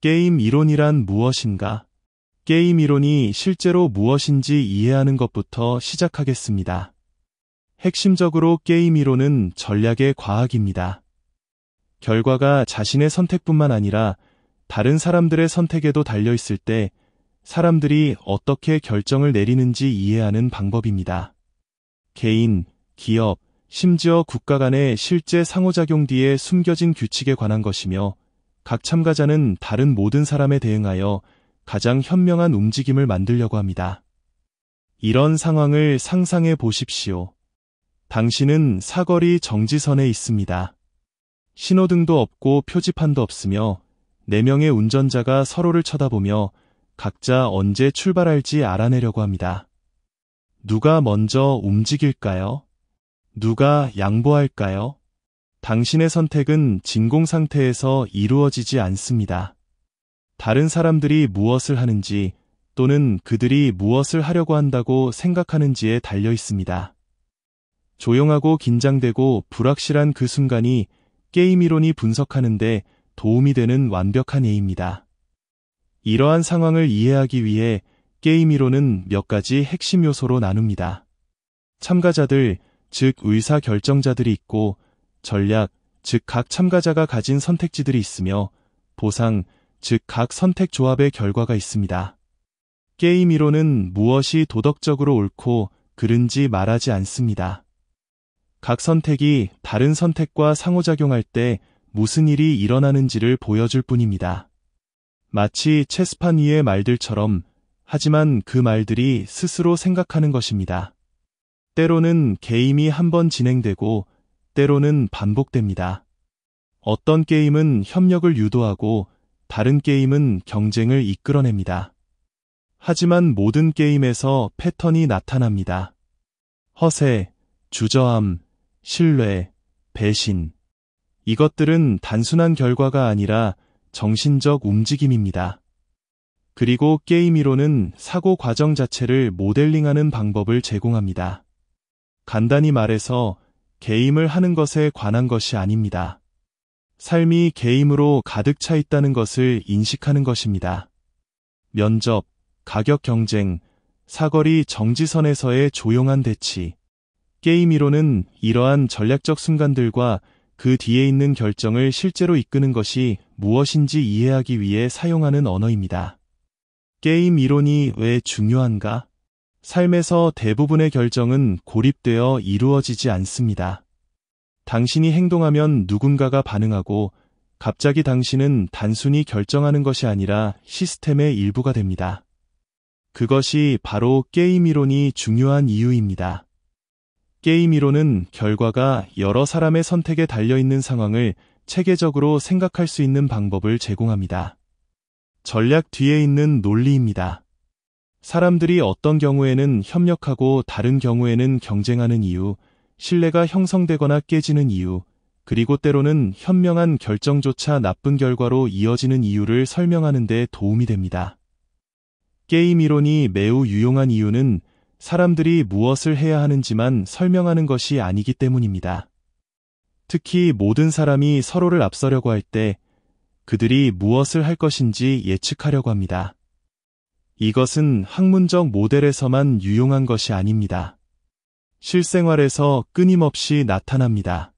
게임 이론이란 무엇인가? 게임 이론이 실제로 무엇인지 이해하는 것부터 시작하겠습니다. 핵심적으로 게임 이론은 전략의 과학입니다. 결과가 자신의 선택뿐만 아니라 다른 사람들의 선택에도 달려있을 때 사람들이 어떻게 결정을 내리는지 이해하는 방법입니다. 개인, 기업, 심지어 국가 간의 실제 상호작용 뒤에 숨겨진 규칙에 관한 것이며 각 참가자는 다른 모든 사람에 대응하여 가장 현명한 움직임을 만들려고 합니다. 이런 상황을 상상해 보십시오. 당신은 사거리 정지선에 있습니다. 신호등도 없고 표지판도 없으며 4명의 운전자가 서로를 쳐다보며 각자 언제 출발할지 알아내려고 합니다. 누가 먼저 움직일까요? 누가 양보할까요? 당신의 선택은 진공 상태에서 이루어지지 않습니다. 다른 사람들이 무엇을 하는지 또는 그들이 무엇을 하려고 한다고 생각하는지에 달려 있습니다. 조용하고 긴장되고 불확실한 그 순간이 게임 이론이 분석하는데 도움이 되는 완벽한 예입니다. 이러한 상황을 이해하기 위해 게임 이론은 몇 가지 핵심 요소로 나눕니다. 참가자들, 즉 의사 결정자들이 있고 전략, 즉 각 참가자가 가진 선택지들이 있으며 보상, 즉 각 선택 조합의 결과가 있습니다. 게임 이론은 무엇이 도덕적으로 옳고 그른지 말하지 않습니다. 각 선택이 다른 선택과 상호작용할 때 무슨 일이 일어나는지를 보여줄 뿐입니다. 마치 체스판 위의 말들처럼, 하지만 그 말들이 스스로 생각하는 것입니다. 때로는 게임이 한 번 진행되고 때로는 반복됩니다. 어떤 게임은 협력을 유도하고 다른 게임은 경쟁을 이끌어냅니다. 하지만 모든 게임에서 패턴이 나타납니다. 허세, 주저함, 신뢰, 배신. 이것들은 단순한 결과가 아니라 정신적 움직임입니다. 그리고 게임 이론은 사고 과정 자체를 모델링하는 방법을 제공합니다. 간단히 말해서 게임을 하는 것에 관한 것이 아닙니다. 삶이 게임으로 가득 차 있다는 것을 인식하는 것입니다. 면접, 가격 경쟁, 사거리 정지선에서의 조용한 대치. 게임 이론은 이러한 전략적 순간들과 그 뒤에 있는 결정을 실제로 이끄는 것이 무엇인지 이해하기 위해 사용하는 언어입니다. 게임 이론이 왜 중요한가? 삶에서 대부분의 결정은 고립되어 이루어지지 않습니다. 당신이 행동하면 누군가가 반응하고 갑자기 당신은 단순히 결정하는 것이 아니라 시스템의 일부가 됩니다. 그것이 바로 게임 이론이 중요한 이유입니다. 게임 이론은 결과가 여러 사람의 선택에 달려있는 상황을 체계적으로 생각할 수 있는 방법을 제공합니다. 전략 뒤에 있는 논리입니다. 사람들이 어떤 경우에는 협력하고 다른 경우에는 경쟁하는 이유, 신뢰가 형성되거나 깨지는 이유, 그리고 때로는 현명한 결정조차 나쁜 결과로 이어지는 이유를 설명하는 데 도움이 됩니다. 게임 이론이 매우 유용한 이유는 사람들이 무엇을 해야 하는지만 설명하는 것이 아니기 때문입니다. 특히 모든 사람이 서로를 앞서려고 할 때 그들이 무엇을 할 것인지 예측하려고 합니다. 이것은 학문적 모델에서만 유용한 것이 아닙니다. 실생활에서 끊임없이 나타납니다.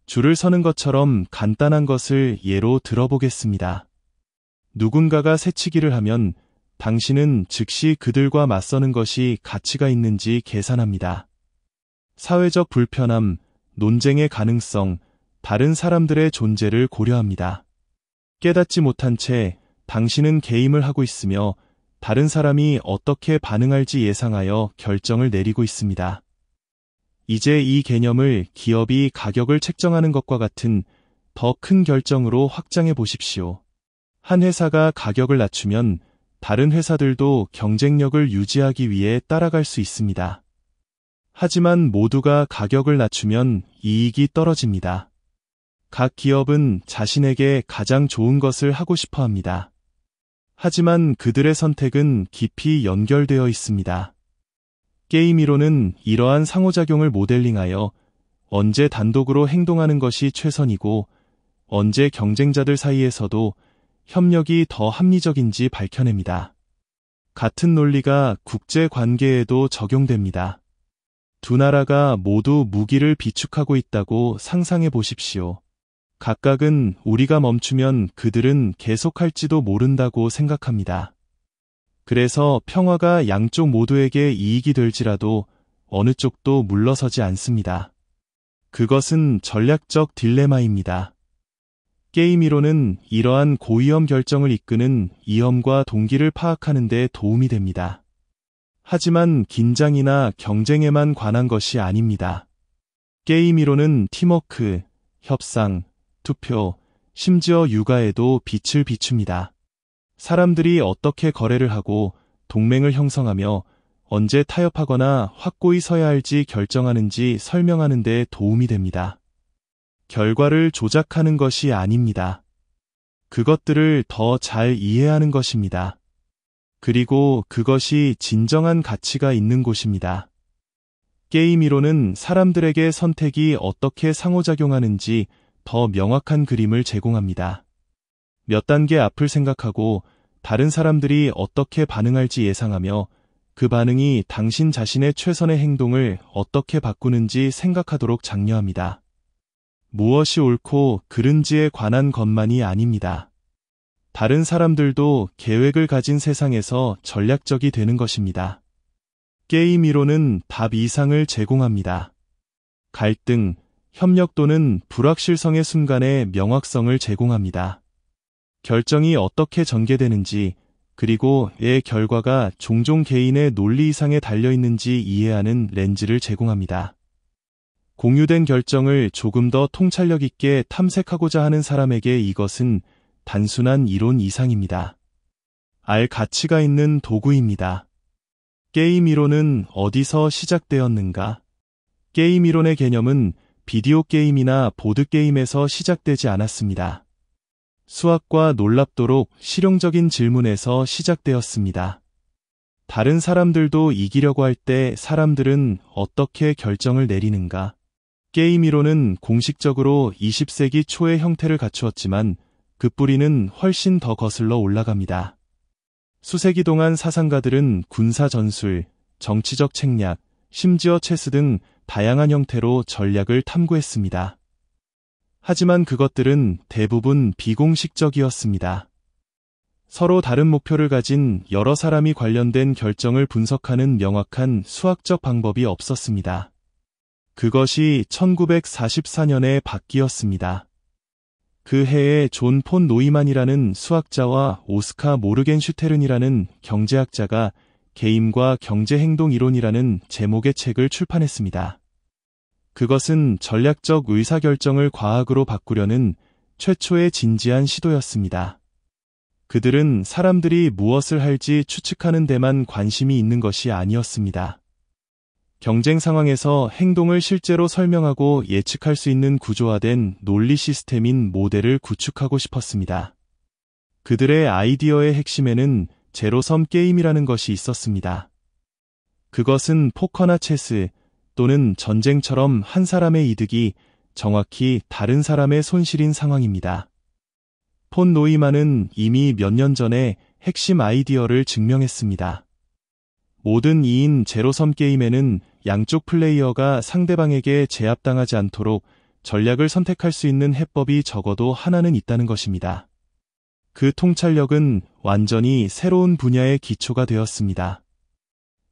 줄을 서는 것처럼 간단한 것을 예로 들어보겠습니다. 누군가가 새치기를 하면 당신은 즉시 그들과 맞서는 것이 가치가 있는지 계산합니다. 사회적 불편함, 논쟁의 가능성, 다른 사람들의 존재를 고려합니다. 깨닫지 못한 채 당신은 게임을 하고 있으며 다른 사람이 어떻게 반응할지 예상하여 결정을 내리고 있습니다. 이제 이 개념을 기업이 가격을 책정하는 것과 같은 더 큰 결정으로 확장해 보십시오. 한 회사가 가격을 낮추면 다른 회사들도 경쟁력을 유지하기 위해 따라갈 수 있습니다. 하지만 모두가 가격을 낮추면 이익이 떨어집니다. 각 기업은 자신에게 가장 좋은 것을 하고 싶어 합니다. 하지만 그들의 선택은 깊이 연결되어 있습니다. 게임 이론은 이러한 상호작용을 모델링하여 언제 단독으로 행동하는 것이 최선이고 언제 경쟁자들 사이에서도 협력이 더 합리적인지 밝혀냅니다. 같은 논리가 국제 관계에도 적용됩니다. 두 나라가 모두 무기를 비축하고 있다고 상상해 보십시오. 각각은 우리가 멈추면 그들은 계속할지도 모른다고 생각합니다. 그래서 평화가 양쪽 모두에게 이익이 될지라도 어느 쪽도 물러서지 않습니다. 그것은 전략적 딜레마입니다. 게임 이론은 이러한 고위험 결정을 이끄는 이험과 동기를 파악하는 데 도움이 됩니다. 하지만 긴장이나 경쟁에만 관한 것이 아닙니다. 게임 이론은 팀워크, 협상, 투표, 심지어 육아에도 빛을 비춥니다. 사람들이 어떻게 거래를 하고 동맹을 형성하며 언제 타협하거나 확고히 서야 할지 결정하는지 설명하는 데 도움이 됩니다. 결과를 조작하는 것이 아닙니다. 그것들을 더 잘 이해하는 것입니다. 그리고 그것이 진정한 가치가 있는 곳입니다. 게임 이론은 사람들에게 선택이 어떻게 상호작용하는지 더 명확한 그림을 제공합니다. 몇 단계 앞을 생각하고 다른 사람들이 어떻게 반응할지 예상하며 그 반응이 당신 자신의 최선의 행동을 어떻게 바꾸는지 생각하도록 장려합니다. 무엇이 옳고 그른지에 관한 것만이 아닙니다. 다른 사람들도 계획을 가진 세상에서 전략적이 되는 것입니다. 게임 이론은 답 이상을 제공합니다. 갈등, 협력 또는 불확실성의 순간에 명확성을 제공합니다. 결정이 어떻게 전개되는지, 그리고 의 결과가 종종 개인의 논리 이상에 달려있는지 이해하는 렌즈를 제공합니다. 공유된 결정을 조금 더 통찰력 있게 탐색하고자 하는 사람에게 이것은 단순한 이론 이상입니다. 알 가치가 있는 도구입니다. 게임 이론은 어디서 시작되었는가? 게임 이론의 개념은 비디오 게임이나 보드게임에서 시작되지 않았습니다. 수학과 놀랍도록 실용적인 질문에서 시작되었습니다. 다른 사람들도 이기려고 할 때 사람들은 어떻게 결정을 내리는가? 게임 이론은 공식적으로 20세기 초의 형태를 갖추었지만 그 뿌리는 훨씬 더 거슬러 올라갑니다. 수세기 동안 사상가들은 군사 전술, 정치적 책략, 심지어 체스 등 다양한 형태로 전략을 탐구했습니다. 하지만 그것들은 대부분 비공식적이었습니다. 서로 다른 목표를 가진 여러 사람이 관련된 결정을 분석하는 명확한 수학적 방법이 없었습니다. 그것이 1944년에 바뀌었습니다. 그 해에 존 폰 노이만이라는 수학자와 오스카 모르겐슈테른이라는 경제학자가 게임과 경제행동 이론이라는 제목의 책을 출판했습니다. 그것은 전략적 의사결정을 과학으로 바꾸려는 최초의 진지한 시도였습니다. 그들은 사람들이 무엇을 할지 추측하는 데만 관심이 있는 것이 아니었습니다. 경쟁 상황에서 행동을 실제로 설명하고 예측할 수 있는 구조화된 논리 시스템인 모델을 구축하고 싶었습니다. 그들의 아이디어의 핵심에는 제로섬 게임이라는 것이 있었습니다. 그것은 포커나 체스 또는 전쟁처럼 한 사람의 이득이 정확히 다른 사람의 손실인 상황입니다. 폰 노이만은 이미 몇 년 전에 핵심 아이디어를 증명했습니다. 모든 2인 제로섬 게임에는 양쪽 플레이어가 상대방에게 제압당하지 않도록 전략을 선택할 수 있는 해법이 적어도 하나는 있다는 것입니다. 그 통찰력은 완전히 새로운 분야의 기초가 되었습니다.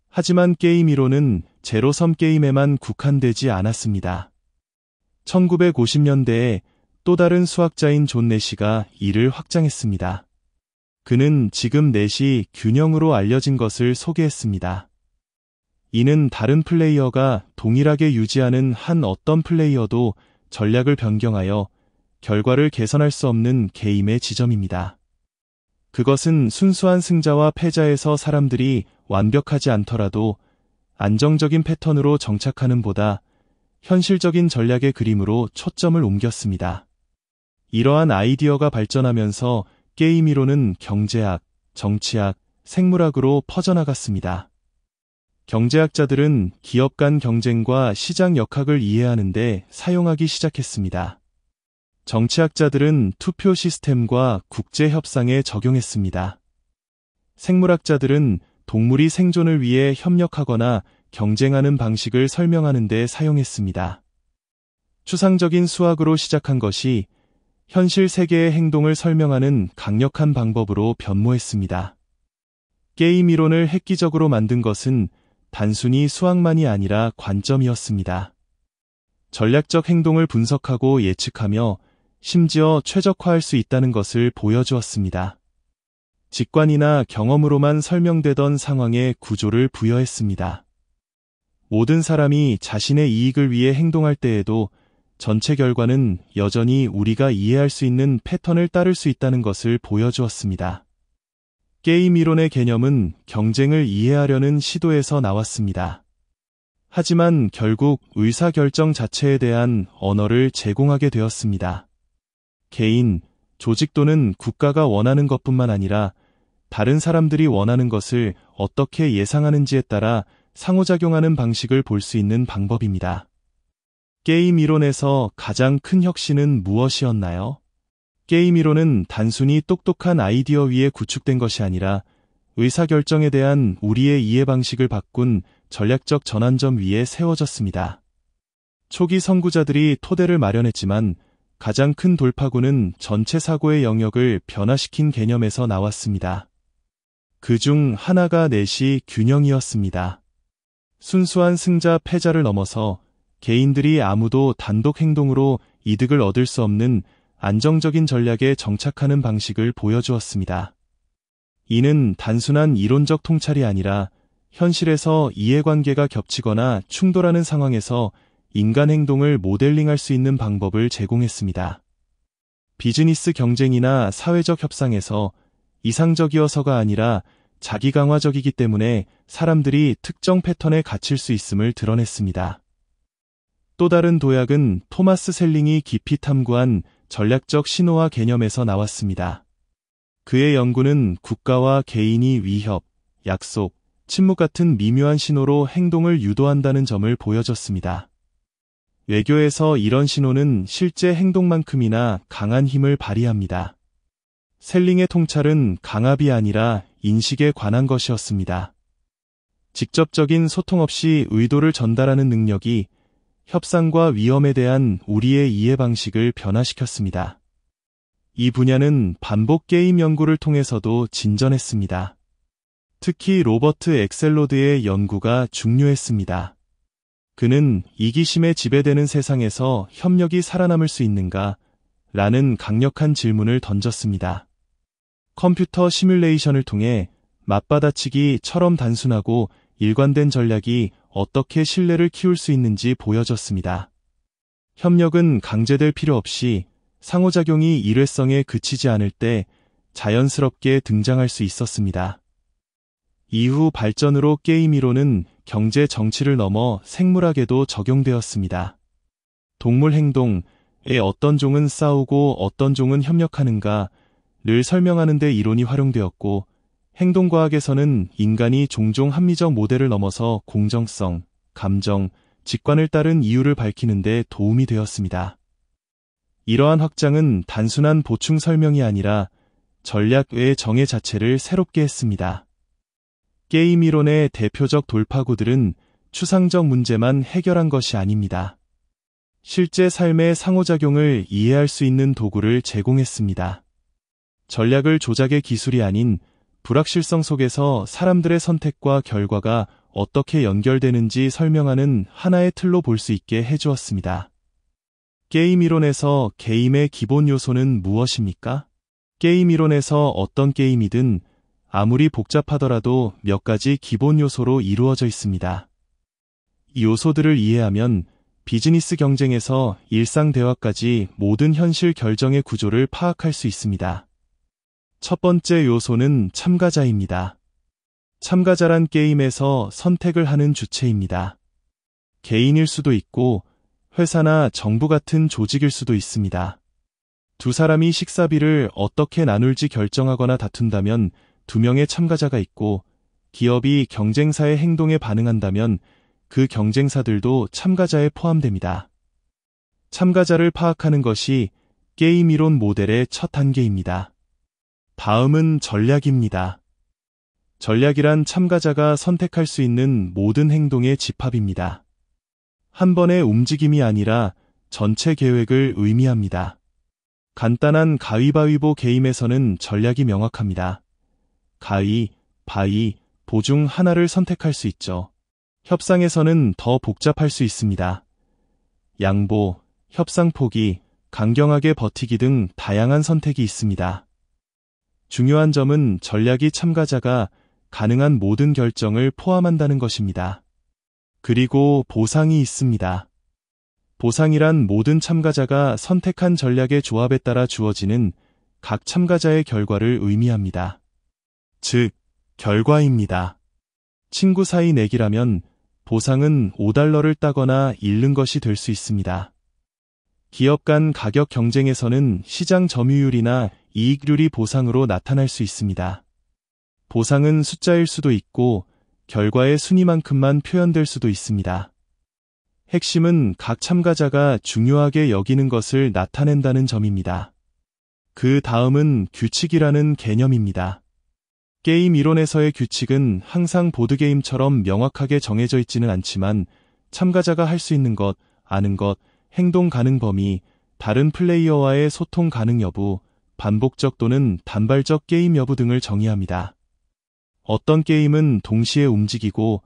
하지만 게임 이론은 제로섬 게임에만 국한되지 않았습니다. 1950년대에 또 다른 수학자인 존 내시가 이를 확장했습니다. 그는 지금 넷이 균형으로 알려진 것을 소개했습니다. 이는 다른 플레이어가 동일하게 유지하는 한 어떤 플레이어도 전략을 변경하여 결과를 개선할 수 없는 게임의 지점입니다. 그것은 순수한 승자와 패자에서 사람들이 완벽하지 않더라도 안정적인 패턴으로 정착하는 보다 현실적인 전략의 그림으로 초점을 옮겼습니다. 이러한 아이디어가 발전하면서 게임 이론은 경제학, 정치학, 생물학으로 퍼져나갔습니다. 경제학자들은 기업 간 경쟁과 시장 역학을 이해하는 데 사용하기 시작했습니다. 정치학자들은 투표 시스템과 국제 협상에 적용했습니다. 생물학자들은 동물이 생존을 위해 협력하거나 경쟁하는 방식을 설명하는 데 사용했습니다. 추상적인 수학으로 시작한 것이 현실 세계의 행동을 설명하는 강력한 방법으로 변모했습니다. 게임 이론을 획기적으로 만든 것은 단순히 수학만이 아니라 관점이었습니다. 전략적 행동을 분석하고 예측하며 심지어 최적화할 수 있다는 것을 보여주었습니다. 직관이나 경험으로만 설명되던 상황에 구조를 부여했습니다. 모든 사람이 자신의 이익을 위해 행동할 때에도 전체 결과는 여전히 우리가 이해할 수 있는 패턴을 따를 수 있다는 것을 보여주었습니다. 게임 이론의 개념은 경쟁을 이해하려는 시도에서 나왔습니다. 하지만 결국 의사결정 자체에 대한 언어를 제공하게 되었습니다. 개인, 조직 또는 국가가 원하는 것뿐만 아니라 다른 사람들이 원하는 것을 어떻게 예상하는지에 따라 상호작용하는 방식을 볼 수 있는 방법입니다. 게임 이론에서 가장 큰 혁신은 무엇이었나요? 게임 이론은 단순히 똑똑한 아이디어 위에 구축된 것이 아니라 의사결정에 대한 우리의 이해 방식을 바꾼 전략적 전환점 위에 세워졌습니다. 초기 선구자들이 토대를 마련했지만 가장 큰 돌파구는 전체 사고의 영역을 변화시킨 개념에서 나왔습니다. 그 중 하나가 넷이 균형이었습니다. 순수한 승자 패자를 넘어서 개인들이 아무도 단독 행동으로 이득을 얻을 수 없는 안정적인 전략에 정착하는 방식을 보여주었습니다. 이는 단순한 이론적 통찰이 아니라 현실에서 이해관계가 겹치거나 충돌하는 상황에서 인간 행동을 모델링할 수 있는 방법을 제공했습니다. 비즈니스 경쟁이나 사회적 협상에서 이상적이어서가 아니라 자기강화적이기 때문에 사람들이 특정 패턴에 갇힐 수 있음을 드러냈습니다. 또 다른 도약은 토마스 셀링이 깊이 탐구한 전략적 신호화 개념에서 나왔습니다. 그의 연구는 국가와 개인이 위협, 약속, 침묵 같은 미묘한 신호로 행동을 유도한다는 점을 보여줬습니다. 외교에서 이런 신호는 실제 행동만큼이나 강한 힘을 발휘합니다. 셀링의 통찰은 강압이 아니라 인식에 관한 것이었습니다. 직접적인 소통 없이 의도를 전달하는 능력이 협상과 위험에 대한 우리의 이해 방식을 변화시켰습니다. 이 분야는 반복 게임 연구를 통해서도 진전했습니다. 특히 로버트 엑셀로드의 연구가 중요했습니다. 그는 이기심에 지배되는 세상에서 협력이 살아남을 수 있는가? 라는 강력한 질문을 던졌습니다. 컴퓨터 시뮬레이션을 통해 맞받아치기처럼 단순하고 일관된 전략이 어떻게 신뢰를 키울 수 있는지 보여줬습니다. 협력은 강제될 필요 없이 상호작용이 일회성에 그치지 않을 때 자연스럽게 등장할 수 있었습니다. 이후 발전으로 게임 이론은 경제 정치를 넘어 생물학에도 적용되었습니다. 동물 행동에 어떤 종은 싸우고 어떤 종은 협력하는가를 설명하는 데 이론이 활용되었고, 행동과학에서는 인간이 종종 합리적 모델을 넘어서 공정성, 감정, 직관을 따른 이유를 밝히는 데 도움이 되었습니다. 이러한 확장은 단순한 보충 설명이 아니라 전략 외의 정의 자체를 새롭게 했습니다. 게임 이론의 대표적 돌파구들은 추상적 문제만 해결한 것이 아닙니다. 실제 삶의 상호작용을 이해할 수 있는 도구를 제공했습니다. 전략을 조작의 기술이 아닌 불확실성 속에서 사람들의 선택과 결과가 어떻게 연결되는지 설명하는 하나의 틀로 볼 수 있게 해주었습니다. 게임 이론에서 게임의 기본 요소는 무엇입니까? 게임 이론에서 어떤 게임이든 아무리 복잡하더라도 몇 가지 기본 요소로 이루어져 있습니다. 이 요소들을 이해하면 비즈니스 경쟁에서 일상 대화까지 모든 현실 결정의 구조를 파악할 수 있습니다. 첫 번째 요소는 참가자입니다. 참가자란 게임에서 선택을 하는 주체입니다. 개인일 수도 있고 회사나 정부 같은 조직일 수도 있습니다. 두 사람이 식사비를 어떻게 나눌지 결정하거나 다툰다면 두 명의 참가자가 있고, 기업이 경쟁사의 행동에 반응한다면 그 경쟁사들도 참가자에 포함됩니다. 참가자를 파악하는 것이 게임 이론 모델의 첫 단계입니다. 다음은 전략입니다. 전략이란 참가자가 선택할 수 있는 모든 행동의 집합입니다. 한 번의 움직임이 아니라 전체 계획을 의미합니다. 간단한 가위바위보 게임에서는 전략이 명확합니다. 가위, 바위, 보 중 하나를 선택할 수 있죠. 협상에서는 더 복잡할 수 있습니다. 양보, 협상 포기, 강경하게 버티기 등 다양한 선택이 있습니다. 중요한 점은 전략이 참가자가 가능한 모든 결정을 포함한다는 것입니다. 그리고 보상이 있습니다. 보상이란 모든 참가자가 선택한 전략의 조합에 따라 주어지는 각 참가자의 결과를 의미합니다. 즉, 결과입니다. 친구 사이 내기라면 보상은 $5를 따거나 잃는 것이 될 수 있습니다. 기업 간 가격 경쟁에서는 시장 점유율이나 이익률이 보상으로 나타날 수 있습니다. 보상은 숫자일 수도 있고 결과의 순위만큼만 표현될 수도 있습니다. 핵심은 각 참가자가 중요하게 여기는 것을 나타낸다는 점입니다. 그 다음은 규칙이라는 개념입니다. 게임 이론에서의 규칙은 항상 보드게임처럼 명확하게 정해져 있지는 않지만 참가자가 할 수 있는 것, 아는 것, 행동 가능 범위, 다른 플레이어와의 소통 가능 여부, 반복적 또는 단발적 게임 여부 등을 정의합니다. 어떤 게임은 동시에 움직이고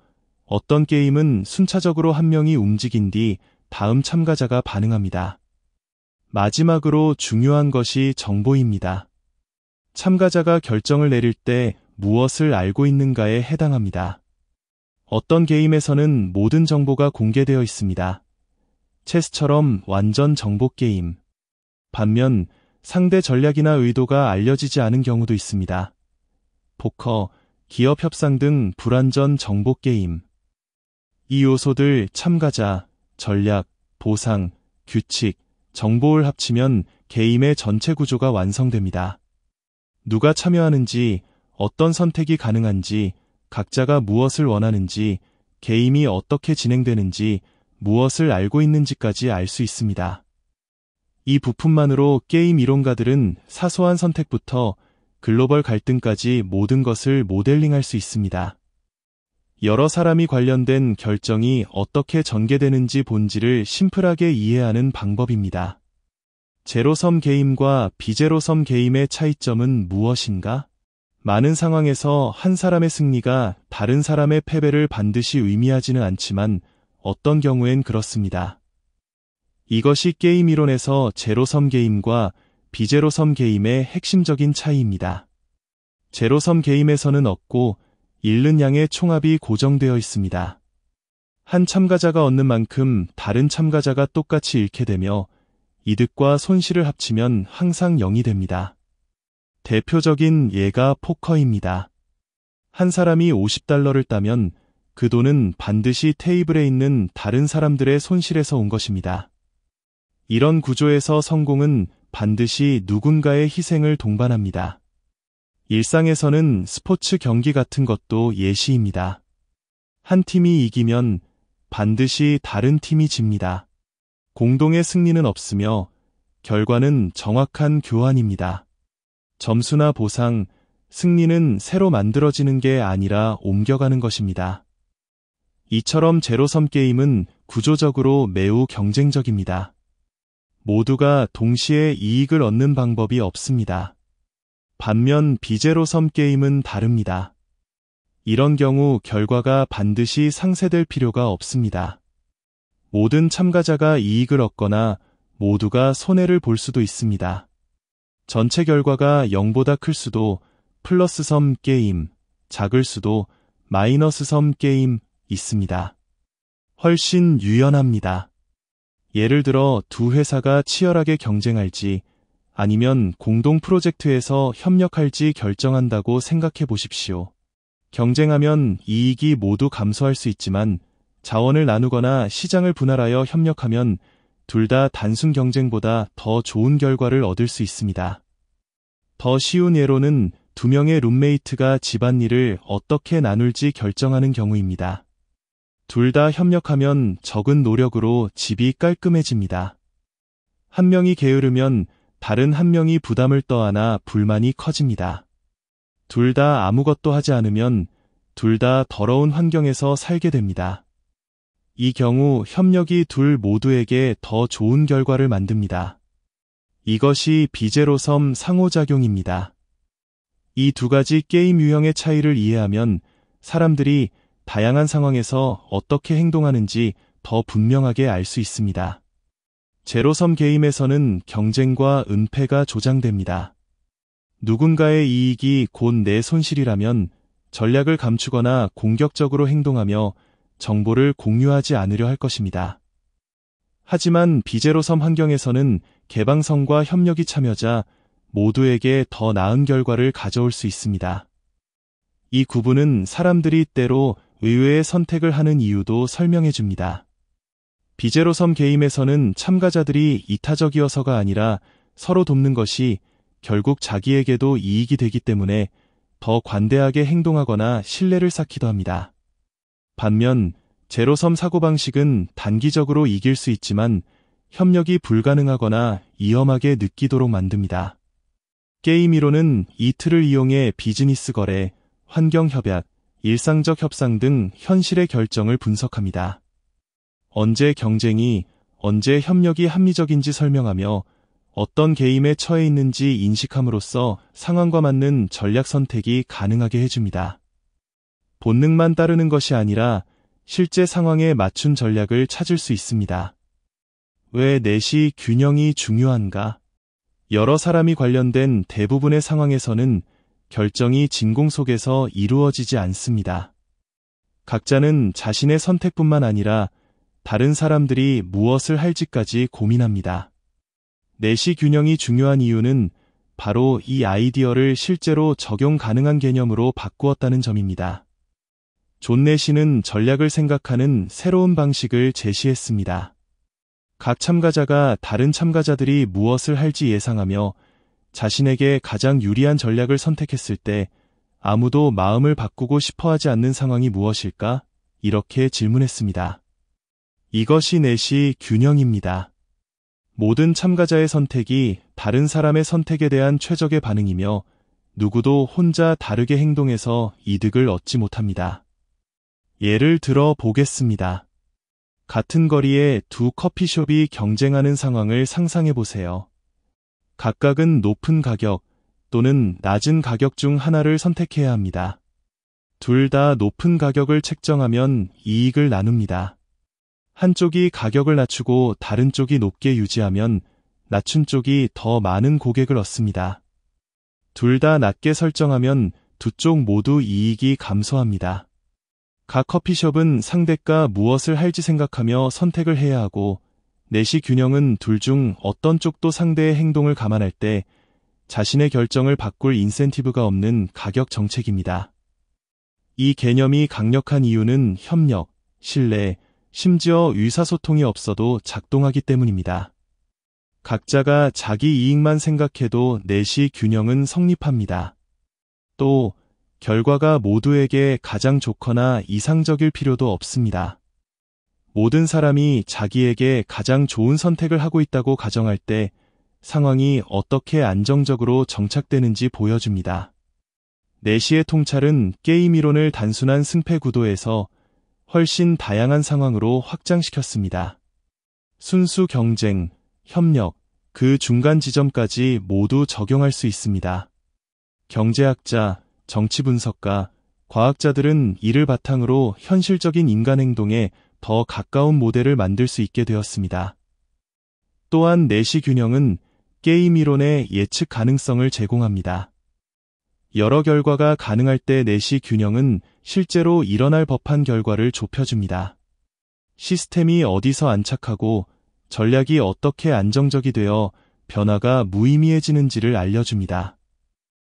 어떤 게임은 순차적으로 한 명이 움직인 뒤 다음 참가자가 반응합니다. 마지막으로 중요한 것이 정보입니다. 참가자가 결정을 내릴 때 무엇을 알고 있는가에 해당합니다. 어떤 게임에서는 모든 정보가 공개되어 있습니다. 체스처럼 완전 정보 게임. 반면 상대 전략이나 의도가 알려지지 않은 경우도 있습니다. 포커, 기업 협상 등 불완전 정보 게임. 이 요소들 참가자, 전략, 보상, 규칙, 정보를 합치면 게임의 전체 구조가 완성됩니다. 누가 참여하는지, 어떤 선택이 가능한지, 각자가 무엇을 원하는지, 게임이 어떻게 진행되는지, 무엇을 알고 있는지까지 알 수 있습니다. 이 부품만으로 게임 이론가들은 사소한 선택부터 글로벌 갈등까지 모든 것을 모델링할 수 있습니다. 여러 사람이 관련된 결정이 어떻게 전개되는지 본질을 심플하게 이해하는 방법입니다. 제로섬 게임과 비제로섬 게임의 차이점은 무엇인가? 많은 상황에서 한 사람의 승리가 다른 사람의 패배를 반드시 의미하지는 않지만 어떤 경우엔 그렇습니다. 이것이 게임 이론에서 제로섬 게임과 비제로섬 게임의 핵심적인 차이입니다. 제로섬 게임에서는 얻고 잃는 양의 총합이 고정되어 있습니다. 한 참가자가 얻는 만큼 다른 참가자가 똑같이 잃게 되며 이득과 손실을 합치면 항상 0이 됩니다. 대표적인 예가 포커입니다. 한 사람이 $50를 따면 그 돈은 반드시 테이블에 있는 다른 사람들의 손실에서 온 것입니다. 이런 구조에서 성공은 반드시 누군가의 희생을 동반합니다. 일상에서는 스포츠 경기 같은 것도 예시입니다. 한 팀이 이기면 반드시 다른 팀이 집니다. 공동의 승리는 없으며 결과는 정확한 교환입니다. 점수나 보상, 승리는 새로 만들어지는 게 아니라 옮겨가는 것입니다. 이처럼 제로섬 게임은 구조적으로 매우 경쟁적입니다. 모두가 동시에 이익을 얻는 방법이 없습니다. 반면 비제로섬 게임은 다릅니다. 이런 경우 결과가 반드시 상쇄될 필요가 없습니다. 모든 참가자가 이익을 얻거나 모두가 손해를 볼 수도 있습니다. 전체 결과가 0보다 클 수도 플러스 섬 게임, 작을 수도 마이너스 섬 게임 있습니다. 훨씬 유연합니다. 예를 들어 두 회사가 치열하게 경쟁할지 아니면 공동 프로젝트에서 협력할지 결정한다고 생각해 보십시오. 경쟁하면 이익이 모두 감소할 수 있지만 자원을 나누거나 시장을 분할하여 협력하면 둘 다 단순 경쟁보다 더 좋은 결과를 얻을 수 있습니다. 더 쉬운 예로는 두 명의 룸메이트가 집안일을 어떻게 나눌지 결정하는 경우입니다. 둘 다 협력하면 적은 노력으로 집이 깔끔해집니다. 한 명이 게으르면 다른 한 명이 부담을 떠안아 불만이 커집니다. 둘 다 아무것도 하지 않으면 둘 다 더러운 환경에서 살게 됩니다. 이 경우 협력이 둘 모두에게 더 좋은 결과를 만듭니다. 이것이 비제로섬 상호작용입니다. 이 두 가지 게임 유형의 차이를 이해하면 사람들이 다양한 상황에서 어떻게 행동하는지 더 분명하게 알 수 있습니다. 제로섬 게임에서는 경쟁과 은폐가 조장됩니다. 누군가의 이익이 곧 내 손실이라면 전략을 감추거나 공격적으로 행동하며 정보를 공유하지 않으려 할 것입니다. 하지만 비제로섬 환경에서는 개방성과 협력이 참여자 모두에게 더 나은 결과를 가져올 수 있습니다. 이 구분은 사람들이 때로 의외의 선택을 하는 이유도 설명해 줍니다. 비제로섬 게임에서는 참가자들이 이타적이어서가 아니라 서로 돕는 것이 결국 자기에게도 이익이 되기 때문에 더 관대하게 행동하거나 신뢰를 쌓기도 합니다. 반면 제로섬 사고방식은 단기적으로 이길 수 있지만 협력이 불가능하거나 위험하게 느끼도록 만듭니다. 게임 이론은 이 틀을 이용해 비즈니스 거래, 환경 협약, 일상적 협상 등 현실의 결정을 분석합니다. 언제 경쟁이, 언제 협력이 합리적인지 설명하며 어떤 게임에 처해 있는지 인식함으로써 상황과 맞는 전략 선택이 가능하게 해줍니다. 본능만 따르는 것이 아니라 실제 상황에 맞춘 전략을 찾을 수 있습니다. 왜 넷이 균형이 중요한가? 여러 사람이 관련된 대부분의 상황에서는 결정이 진공 속에서 이루어지지 않습니다. 각자는 자신의 선택뿐만 아니라 다른 사람들이 무엇을 할지까지 고민합니다. 넷이 균형이 중요한 이유는 바로 이 아이디어를 실제로 적용 가능한 개념으로 바꾸었다는 점입니다. 존 내시는 전략을 생각하는 새로운 방식을 제시했습니다. 각 참가자가 다른 참가자들이 무엇을 할지 예상하며 자신에게 가장 유리한 전략을 선택했을 때 아무도 마음을 바꾸고 싶어하지 않는 상황이 무엇일까? 이렇게 질문했습니다. 이것이 넷이 균형입니다. 모든 참가자의 선택이 다른 사람의 선택에 대한 최적의 반응이며 누구도 혼자 다르게 행동해서 이득을 얻지 못합니다. 예를 들어 보겠습니다. 같은 거리에 두 커피숍이 경쟁하는 상황을 상상해 보세요. 각각은 높은 가격 또는 낮은 가격 중 하나를 선택해야 합니다. 둘 다 높은 가격을 책정하면 이익을 나눕니다. 한쪽이 가격을 낮추고 다른 쪽이 높게 유지하면 낮춘 쪽이 더 많은 고객을 얻습니다. 둘 다 낮게 설정하면 두 쪽 모두 이익이 감소합니다. 각 커피숍은 상대가 무엇을 할지 생각하며 선택을 해야 하고 넷이 균형은 둘 중 어떤 쪽도 상대의 행동을 감안할 때 자신의 결정을 바꿀 인센티브가 없는 가격 정책입니다. 이 개념이 강력한 이유는 협력, 신뢰, 심지어 의사소통이 없어도 작동하기 때문입니다. 각자가 자기 이익만 생각해도 넷이 균형은 성립합니다. 또 결과가 모두에게 가장 좋거나 이상적일 필요도 없습니다. 모든 사람이 자기에게 가장 좋은 선택을 하고 있다고 가정할 때 상황이 어떻게 안정적으로 정착되는지 보여줍니다. 넷시의 통찰은 게임 이론을 단순한 승패 구도에서 훨씬 다양한 상황으로 확장시켰습니다. 순수 경쟁, 협력, 그 중간 지점까지 모두 적용할 수 있습니다. 경제학자, 정치 분석가, 과학자들은 이를 바탕으로 현실적인 인간 행동에 더 가까운 모델을 만들 수 있게 되었습니다. 또한 넷시 균형은 게임 이론의 예측 가능성을 제공합니다. 여러 결과가 가능할 때 넷시 균형은 실제로 일어날 법한 결과를 좁혀줍니다. 시스템이 어디서 안착하고 전략이 어떻게 안정적이 되어 변화가 무의미해지는지를 알려줍니다.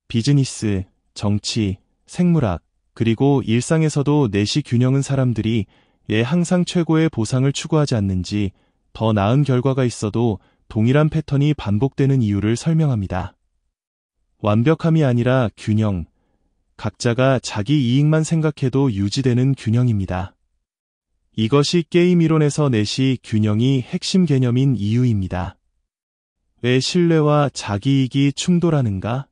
비즈니스, 정치, 생물학, 그리고 일상에서도 넷시 균형은 사람들이 왜 항상 최고의 보상을 추구하지 않는지, 더 나은 결과가 있어도 동일한 패턴이 반복되는 이유를 설명합니다. 완벽함이 아니라 균형, 각자가 자기 이익만 생각해도 유지되는 균형입니다. 이것이 게임 이론에서 넷시 균형이 핵심 개념인 이유입니다. 왜 신뢰와 자기이익이 충돌하는가?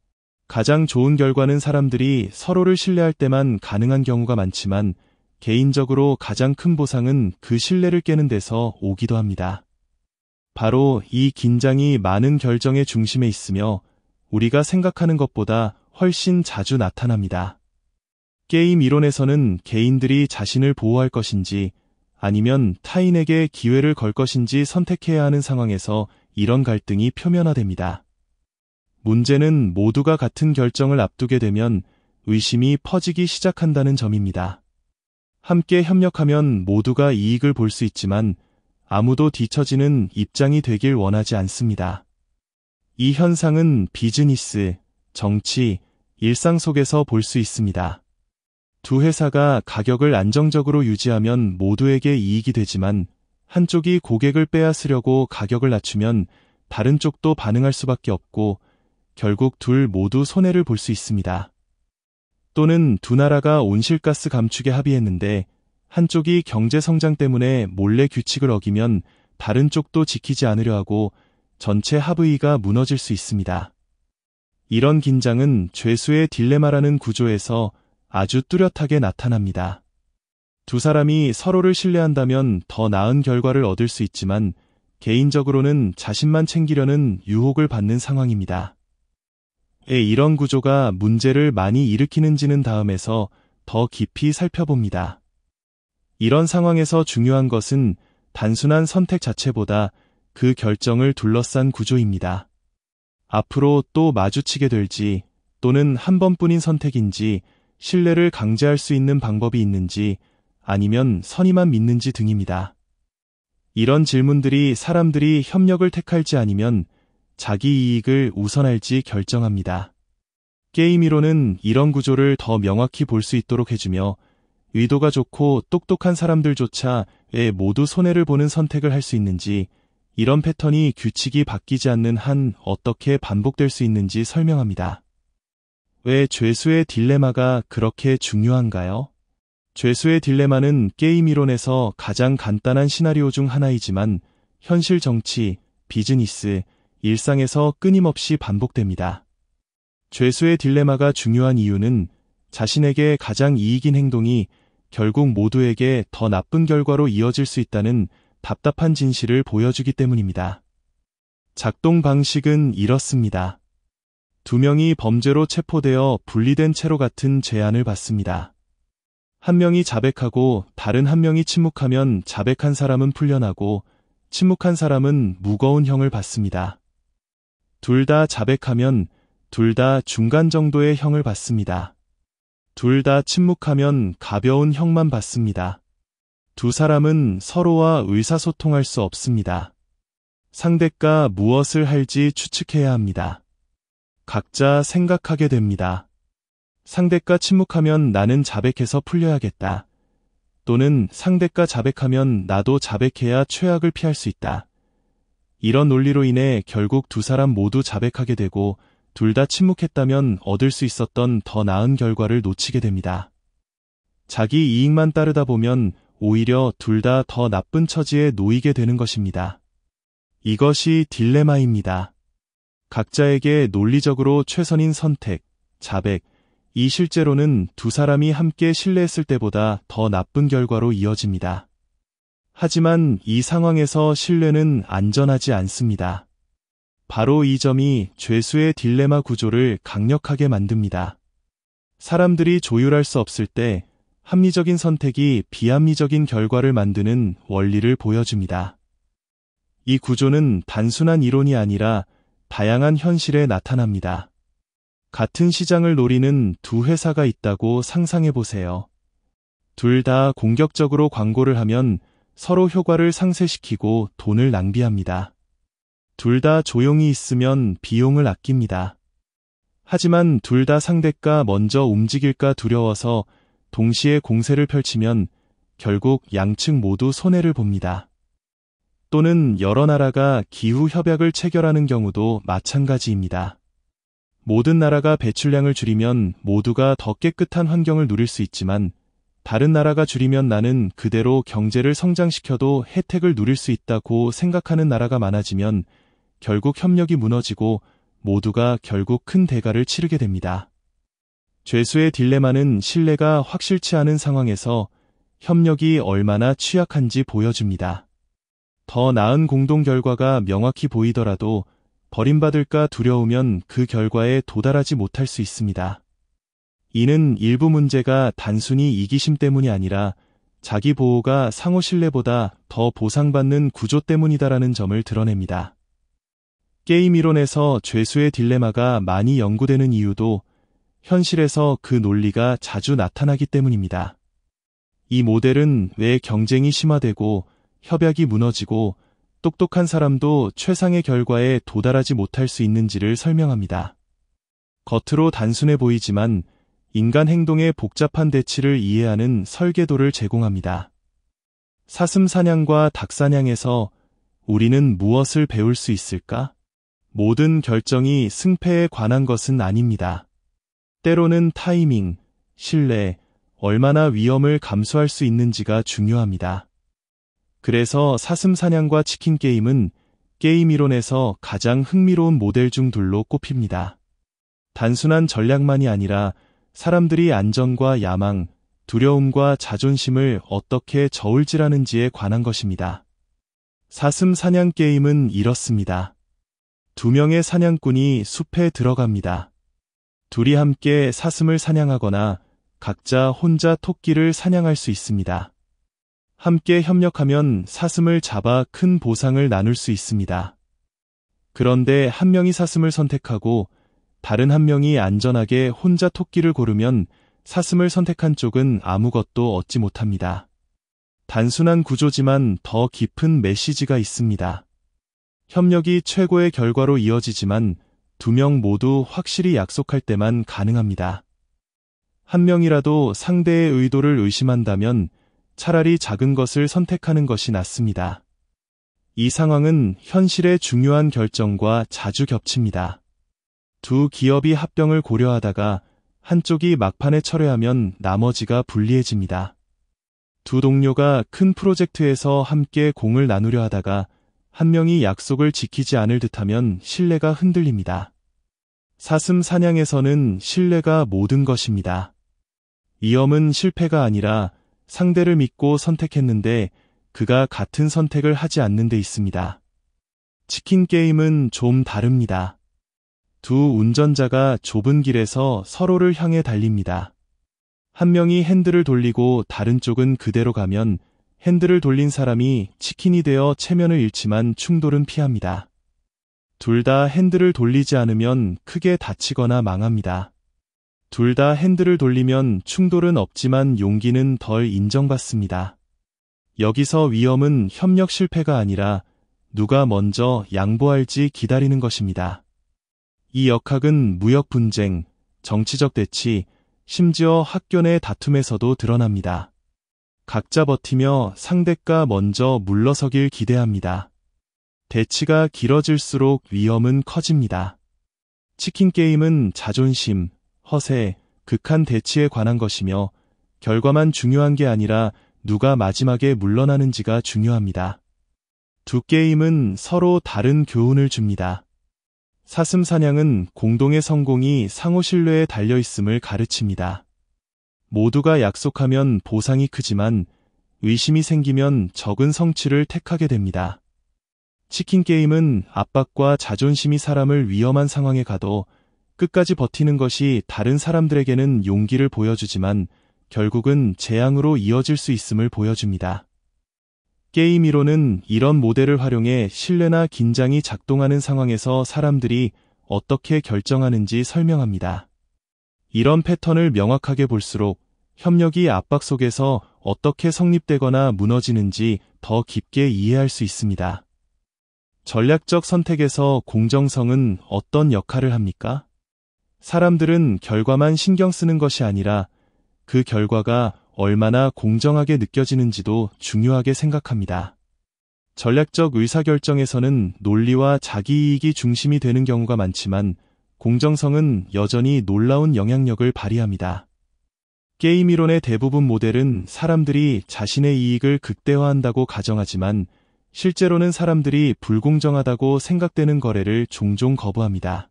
가장 좋은 결과는 사람들이 서로를 신뢰할 때만 가능한 경우가 많지만 개인적으로 가장 큰 보상은 그 신뢰를 깨는 데서 오기도 합니다. 바로 이 긴장이 많은 결정의 중심에 있으며 우리가 생각하는 것보다 훨씬 자주 나타납니다. 게임 이론에서는 개인들이 자신을 보호할 것인지 아니면 타인에게 기회를 걸 것인지 선택해야 하는 상황에서 이런 갈등이 표면화됩니다. 문제는 모두가 같은 결정을 앞두게 되면 의심이 퍼지기 시작한다는 점입니다. 함께 협력하면 모두가 이익을 볼 수 있지만 아무도 뒤처지는 입장이 되길 원하지 않습니다. 이 현상은 비즈니스, 정치, 일상 속에서 볼 수 있습니다. 두 회사가 가격을 안정적으로 유지하면 모두에게 이익이 되지만 한쪽이 고객을 빼앗으려고 가격을 낮추면 다른 쪽도 반응할 수밖에 없고 결국 둘 모두 손해를 볼 수 있습니다. 또는 두 나라가 온실가스 감축에 합의했는데 한쪽이 경제 성장 때문에 몰래 규칙을 어기면 다른 쪽도 지키지 않으려 하고 전체 합의가 무너질 수 있습니다. 이런 긴장은 죄수의 딜레마라는 구조에서 아주 뚜렷하게 나타납니다. 두 사람이 서로를 신뢰한다면 더 나은 결과를 얻을 수 있지만 개인적으로는 자신만 챙기려는 유혹을 받는 상황입니다. 이런 구조가 문제를 많이 일으키는지는 다음에서 더 깊이 살펴봅니다. 이런 상황에서 중요한 것은 단순한 선택 자체보다 그 결정을 둘러싼 구조입니다. 앞으로 또 마주치게 될지 또는 한 번뿐인 선택인지 신뢰를 강제할 수 있는 방법이 있는지 아니면 선의만 믿는지 등입니다. 이런 질문들이 사람들이 협력을 택할지 아니면 자기 이익을 우선할지 결정합니다. 게임 이론은 이런 구조를 더 명확히 볼 수 있도록 해주며 의도가 좋고 똑똑한 사람들조차 왜 모두 손해를 보는 선택을 할 수 있는지, 이런 패턴이 규칙이 바뀌지 않는 한 어떻게 반복될 수 있는지 설명합니다. 왜 죄수의 딜레마가 그렇게 중요한가요? 죄수의 딜레마는 게임 이론에서 가장 간단한 시나리오 중 하나이지만 현실 정치, 비즈니스, 일상에서 끊임없이 반복됩니다. 죄수의 딜레마가 중요한 이유는 자신에게 가장 이익인 행동이 결국 모두에게 더 나쁜 결과로 이어질 수 있다는 답답한 진실을 보여주기 때문입니다. 작동 방식은 이렇습니다. 두 명이 범죄로 체포되어 분리된 채로 같은 제안을 받습니다. 한 명이 자백하고 다른 한 명이 침묵하면 자백한 사람은 풀려나고 침묵한 사람은 무거운 형을 받습니다. 둘 다 자백하면 둘 다 중간 정도의 형을 받습니다. 둘 다 침묵하면 가벼운 형만 받습니다. 두 사람은 서로와 의사소통할 수 없습니다. 상대가 무엇을 할지 추측해야 합니다. 각자 생각하게 됩니다. 상대가 침묵하면 나는 자백해서 풀려야겠다. 또는 상대가 자백하면 나도 자백해야 최악을 피할 수 있다. 이런 논리로 인해 결국 두 사람 모두 자백하게 되고 둘 다 침묵했다면 얻을 수 있었던 더 나은 결과를 놓치게 됩니다. 자기 이익만 따르다 보면 오히려 둘 다 더 나쁜 처지에 놓이게 되는 것입니다. 이것이 딜레마입니다. 각자에게 논리적으로 최선인 선택, 자백, 이 실제로는 두 사람이 함께 신뢰했을 때보다 더 나쁜 결과로 이어집니다. 하지만 이 상황에서 신뢰는 안전하지 않습니다. 바로 이 점이 죄수의 딜레마 구조를 강력하게 만듭니다. 사람들이 조율할 수 없을 때 합리적인 선택이 비합리적인 결과를 만드는 원리를 보여줍니다. 이 구조는 단순한 이론이 아니라 다양한 현실에 나타납니다. 같은 시장을 노리는 두 회사가 있다고 상상해 보세요. 둘 다 공격적으로 광고를 하면 서로 효과를 상쇄시키고 돈을 낭비합니다. 둘 다 조용히 있으면 비용을 아낍니다. 하지만 둘 다 상대가 먼저 움직일까 두려워서 동시에 공세를 펼치면 결국 양측 모두 손해를 봅니다. 또는 여러 나라가 기후 협약을 체결하는 경우도 마찬가지입니다. 모든 나라가 배출량을 줄이면 모두가 더 깨끗한 환경을 누릴 수 있지만 다른 나라가 줄이면 나는 그대로 경제를 성장시켜도 혜택을 누릴 수 있다고 생각하는 나라가 많아지면 결국 협력이 무너지고 모두가 결국 큰 대가를 치르게 됩니다. 죄수의 딜레마는 신뢰가 확실치 않은 상황에서 협력이 얼마나 취약한지 보여줍니다. 더 나은 공동 결과가 명확히 보이더라도 버림받을까 두려우면 그 결과에 도달하지 못할 수 있습니다. 이는 일부 문제가 단순히 이기심 때문이 아니라 자기 보호가 상호 신뢰보다 더 보상받는 구조 때문이다라는 점을 드러냅니다. 게임 이론에서 죄수의 딜레마가 많이 연구되는 이유도 현실에서 그 논리가 자주 나타나기 때문입니다. 이 모델은 왜 경쟁이 심화되고 협약이 무너지고 똑똑한 사람도 최상의 결과에 도달하지 못할 수 있는지를 설명합니다. 겉으로 단순해 보이지만 인간 행동의 복잡한 대치를 이해하는 설계도를 제공합니다. 사슴 사냥과 닭 사냥에서 우리는 무엇을 배울 수 있을까? 모든 결정이 승패에 관한 것은 아닙니다. 때로는 타이밍, 신뢰, 얼마나 위험을 감수할 수 있는지가 중요합니다. 그래서 사슴 사냥과 치킨 게임은 게임 이론에서 가장 흥미로운 모델 중 둘로 꼽힙니다. 단순한 전략만이 아니라 사람들이 안전과 야망, 두려움과 자존심을 어떻게 저울질하는지에 관한 것입니다. 사슴 사냥 게임은 이렇습니다. 두 명의 사냥꾼이 숲에 들어갑니다. 둘이 함께 사슴을 사냥하거나 각자 혼자 토끼를 사냥할 수 있습니다. 함께 협력하면 사슴을 잡아 큰 보상을 나눌 수 있습니다. 그런데 한 명이 사슴을 선택하고 다른 한 명이 안전하게 혼자 토끼를 고르면 사슴을 선택한 쪽은 아무것도 얻지 못합니다. 단순한 구조지만 더 깊은 메시지가 있습니다. 협력이 최고의 결과로 이어지지만 두 명 모두 확실히 약속할 때만 가능합니다. 한 명이라도 상대의 의도를 의심한다면 차라리 작은 것을 선택하는 것이 낫습니다. 이 상황은 현실의 중요한 결정과 자주 겹칩니다. 두 기업이 합병을 고려하다가 한쪽이 막판에 철회하면 나머지가 불리해집니다. 두 동료가 큰 프로젝트에서 함께 공을 나누려 하다가 한 명이 약속을 지키지 않을 듯하면 신뢰가 흔들립니다. 사슴 사냥에서는 신뢰가 모든 것입니다. 위험은 실패가 아니라 상대를 믿고 선택했는데 그가 같은 선택을 하지 않는 데 있습니다. 치킨 게임은 좀 다릅니다. 두 운전자가 좁은 길에서 서로를 향해 달립니다. 한 명이 핸들을 돌리고 다른 쪽은 그대로 가면 핸들을 돌린 사람이 치킨이 되어 체면을 잃지만 충돌은 피합니다. 둘 다 핸들을 돌리지 않으면 크게 다치거나 망합니다. 둘 다 핸들을 돌리면 충돌은 없지만 용기는 덜 인정받습니다. 여기서 위험은 협력 실패가 아니라 누가 먼저 양보할지 기다리는 것입니다. 이 역학은 무역 분쟁, 정치적 대치, 심지어 학교 내 다툼에서도 드러납니다. 각자 버티며 상대가 먼저 물러서길 기대합니다. 대치가 길어질수록 위험은 커집니다. 치킨 게임은 자존심, 허세, 극한 대치에 관한 것이며 결과만 중요한 게 아니라 누가 마지막에 물러나는지가 중요합니다. 두 게임은 서로 다른 교훈을 줍니다. 사슴 사냥은 공동의 성공이 상호 신뢰에 달려 있음을 가르칩니다. 모두가 약속하면 보상이 크지만 의심이 생기면 적은 성취를 택하게 됩니다. 치킨 게임은 압박과 자존심이 사람을 위험한 상황에 가도 끝까지 버티는 것이 다른 사람들에게는 용기를 보여주지만 결국은 재앙으로 이어질 수 있음을 보여줍니다. 게임 이론은 이런 모델을 활용해 신뢰나 긴장이 작동하는 상황에서 사람들이 어떻게 결정하는지 설명합니다. 이런 패턴을 명확하게 볼수록 협력이 압박 속에서 어떻게 성립되거나 무너지는지 더 깊게 이해할 수 있습니다. 전략적 선택에서 공정성은 어떤 역할을 합니까? 사람들은 결과만 신경 쓰는 것이 아니라 그 결과가 얼마나 공정하게 느껴지는지도 중요하게 생각합니다. 전략적 의사결정에서는 논리와 자기이익이 중심이 되는 경우가 많지만 공정성은 여전히 놀라운 영향력을 발휘합니다. 게임 이론의 대부분 모델은 사람들이 자신의 이익을 극대화한다고 가정하지만 실제로는 사람들이 불공정하다고 생각되는 거래를 종종 거부합니다.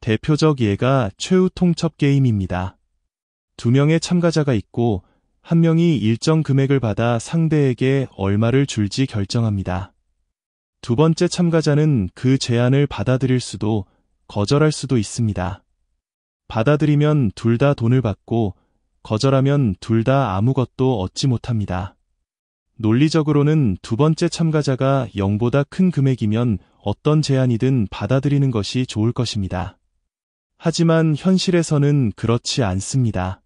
대표적 예가 최후 통첩 게임입니다. 2명의 참가자가 있고 한 명이 일정 금액을 받아 상대에게 얼마를 줄지 결정합니다. 두 번째 참가자는 그 제안을 받아들일 수도 거절할 수도 있습니다. 받아들이면 둘 다 돈을 받고 거절하면 둘 다 아무것도 얻지 못합니다. 논리적으로는 두 번째 참가자가 0보다 큰 금액이면 어떤 제안이든 받아들이는 것이 좋을 것입니다. 하지만 현실에서는 그렇지 않습니다.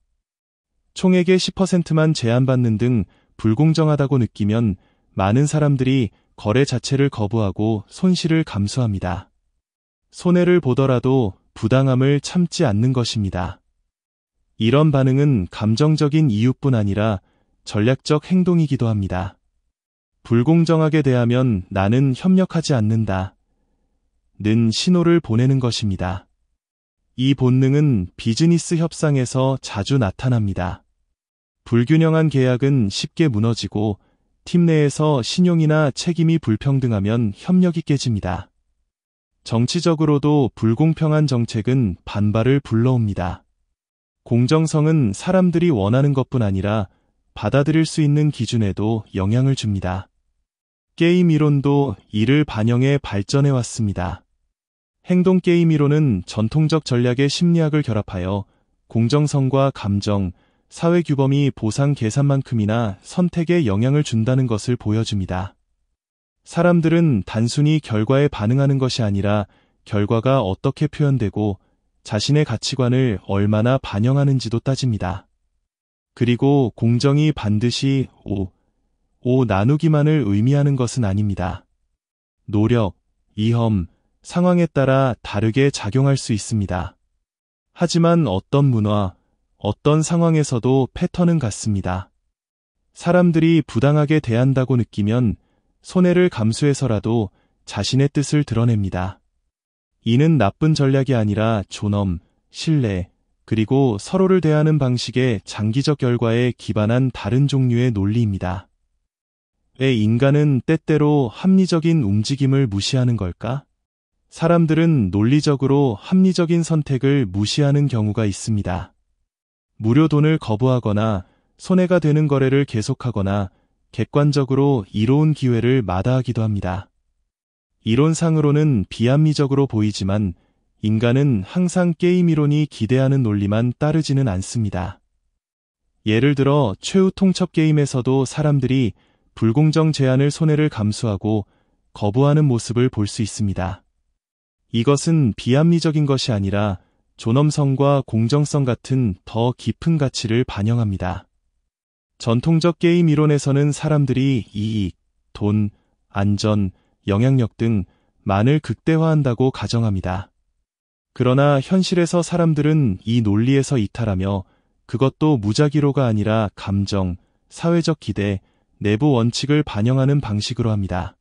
총액의 10%만 제한받는 등 불공정하다고 느끼면 많은 사람들이 거래 자체를 거부하고 손실을 감수합니다. 손해를 보더라도 부당함을 참지 않는 것입니다. 이런 반응은 감정적인 이유뿐 아니라 전략적 행동이기도 합니다. 불공정하게 대하면 나는 협력하지 않는다. 는 신호를 보내는 것입니다. 이 본능은 비즈니스 협상에서 자주 나타납니다. 불균형한 계약은 쉽게 무너지고 팀 내에서 신용이나 책임이 불평등하면 협력이 깨집니다. 정치적으로도 불공평한 정책은 반발을 불러옵니다. 공정성은 사람들이 원하는 것뿐 아니라 받아들일 수 있는 기준에도 영향을 줍니다. 게임 이론도 이를 반영해 발전해 왔습니다. 행동 게임 이론은 전통적 전략의 심리학을 결합하여 공정성과 감정, 사회 규범이 보상 계산만큼이나 선택에 영향을 준다는 것을 보여줍니다. 사람들은 단순히 결과에 반응하는 것이 아니라 결과가 어떻게 표현되고 자신의 가치관을 얼마나 반영하는지도 따집니다. 그리고 공정이 반드시 오 나누기만을 의미하는 것은 아닙니다. 노력, 위험, 상황에 따라 다르게 작용할 수 있습니다. 하지만 어떤 문화, 어떤 상황에서도 패턴은 같습니다. 사람들이 부당하게 대한다고 느끼면 손해를 감수해서라도 자신의 뜻을 드러냅니다. 이는 나쁜 전략이 아니라 존엄, 신뢰, 그리고 서로를 대하는 방식의 장기적 결과에 기반한 다른 종류의 논리입니다. 왜 인간은 때때로 합리적인 움직임을 무시하는 걸까? 사람들은 논리적으로 합리적인 선택을 무시하는 경우가 있습니다. 무료 돈을 거부하거나 손해가 되는 거래를 계속하거나 객관적으로 이로운 기회를 마다하기도 합니다. 이론상으로는 비합리적으로 보이지만 인간은 항상 게임 이론이 기대하는 논리만 따르지는 않습니다. 예를 들어 최후 통첩 게임에서도 사람들이 불공정 제한을 손해를 감수하고 거부하는 모습을 볼 수 있습니다. 이것은 비합리적인 것이 아니라 존엄성과 공정성 같은 더 깊은 가치를 반영합니다. 전통적 게임 이론에서는 사람들이 이익, 돈, 안전, 영향력 등 만을 극대화한다고 가정합니다. 그러나 현실에서 사람들은 이 논리에서 이탈하며 그것도 무작위로가 아니라 감정, 사회적 기대, 내부 원칙을 반영하는 방식으로 합니다.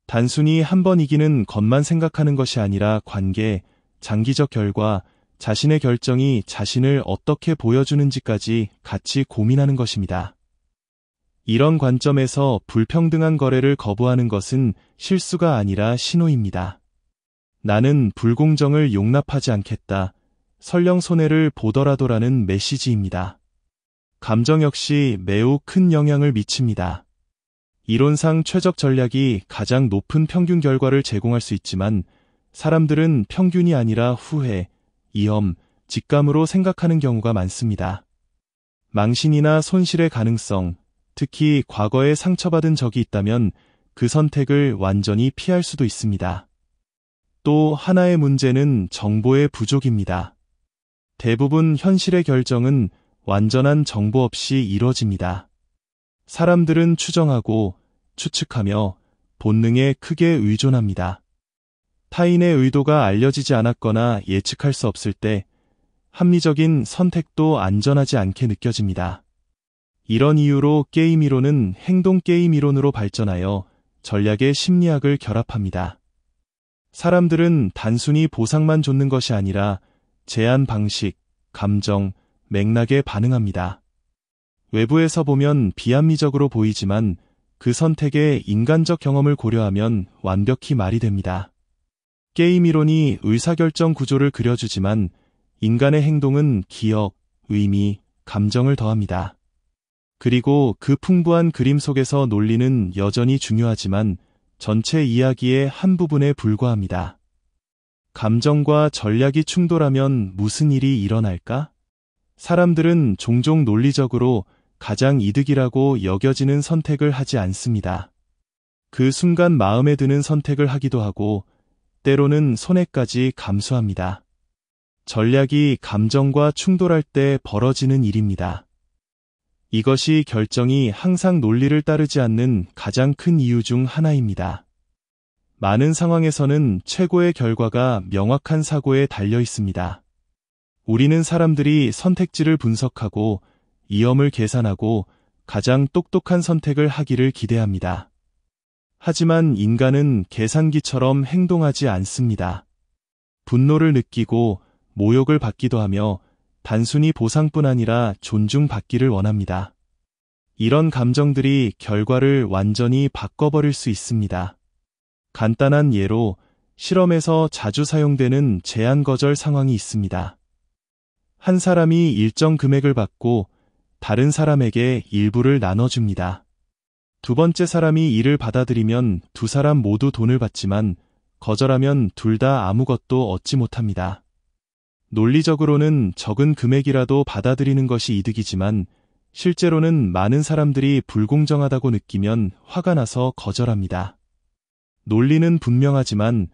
단순히 한 번 이기는 것만 생각하는 것이 아니라 관계, 장기적 결과, 자신의 결정이 자신을 어떻게 보여주는지까지 같이 고민하는 것입니다. 이런 관점에서 불평등한 거래를 거부하는 것은 실수가 아니라 신호입니다. 나는 불공정을 용납하지 않겠다. 설령 손해를 보더라도라는 메시지입니다. 감정 역시 매우 큰 영향을 미칩니다. 이론상 최적 전략이 가장 높은 평균 결과를 제공할 수 있지만 사람들은 평균이 아니라 후회, 위험, 직감으로 생각하는 경우가 많습니다. 망신이나 손실의 가능성, 특히 과거에 상처받은 적이 있다면 그 선택을 완전히 피할 수도 있습니다. 또 하나의 문제는 정보의 부족입니다. 대부분 현실의 결정은 완전한 정보 없이 이루어집니다. 사람들은 추정하고 추측하며 본능에 크게 의존합니다. 타인의 의도가 알려지지 않았거나 예측할 수 없을 때 합리적인 선택도 안전하지 않게 느껴집니다. 이런 이유로 게임 이론은 행동 게임 이론으로 발전하여 전략의 심리학을 결합합니다. 사람들은 단순히 보상만 줬는 것이 아니라 제한 방식, 감정, 맥락에 반응합니다. 외부에서 보면 비합리적으로 보이지만 그 선택의 인간적 경험을 고려하면 완벽히 말이 됩니다. 게임 이론이 의사결정 구조를 그려주지만 인간의 행동은 기억, 의미, 감정을 더합니다. 그리고 그 풍부한 그림 속에서 논리는 여전히 중요하지만 전체 이야기의 한 부분에 불과합니다. 감정과 전략이 충돌하면 무슨 일이 일어날까? 사람들은 종종 논리적으로 가장 이득이라고 여겨지는 선택을 하지 않습니다. 그 순간 마음에 드는 선택을 하기도 하고 때로는 손해까지 감수합니다. 전략이 감정과 충돌할 때 벌어지는 일입니다. 이것이 결정이 항상 논리를 따르지 않는 가장 큰 이유 중 하나입니다. 많은 상황에서는 최고의 결과가 명확한 사고에 달려 있습니다. 우리는 사람들이 선택지를 분석하고 위험을 계산하고 가장 똑똑한 선택을 하기를 기대합니다. 하지만 인간은 계산기처럼 행동하지 않습니다. 분노를 느끼고 모욕을 받기도 하며 단순히 보상뿐 아니라 존중받기를 원합니다. 이런 감정들이 결과를 완전히 바꿔버릴 수 있습니다. 간단한 예로 실험에서 자주 사용되는 제한 거절 상황이 있습니다. 한 사람이 일정 금액을 받고 다른 사람에게 일부를 나눠줍니다. 두 번째 사람이 이를 받아들이면 두 사람 모두 돈을 받지만 거절하면 둘 다 아무것도 얻지 못합니다. 논리적으로는 적은 금액이라도 받아들이는 것이 이득이지만 실제로는 많은 사람들이 불공정하다고 느끼면 화가 나서 거절합니다. 논리는 분명하지만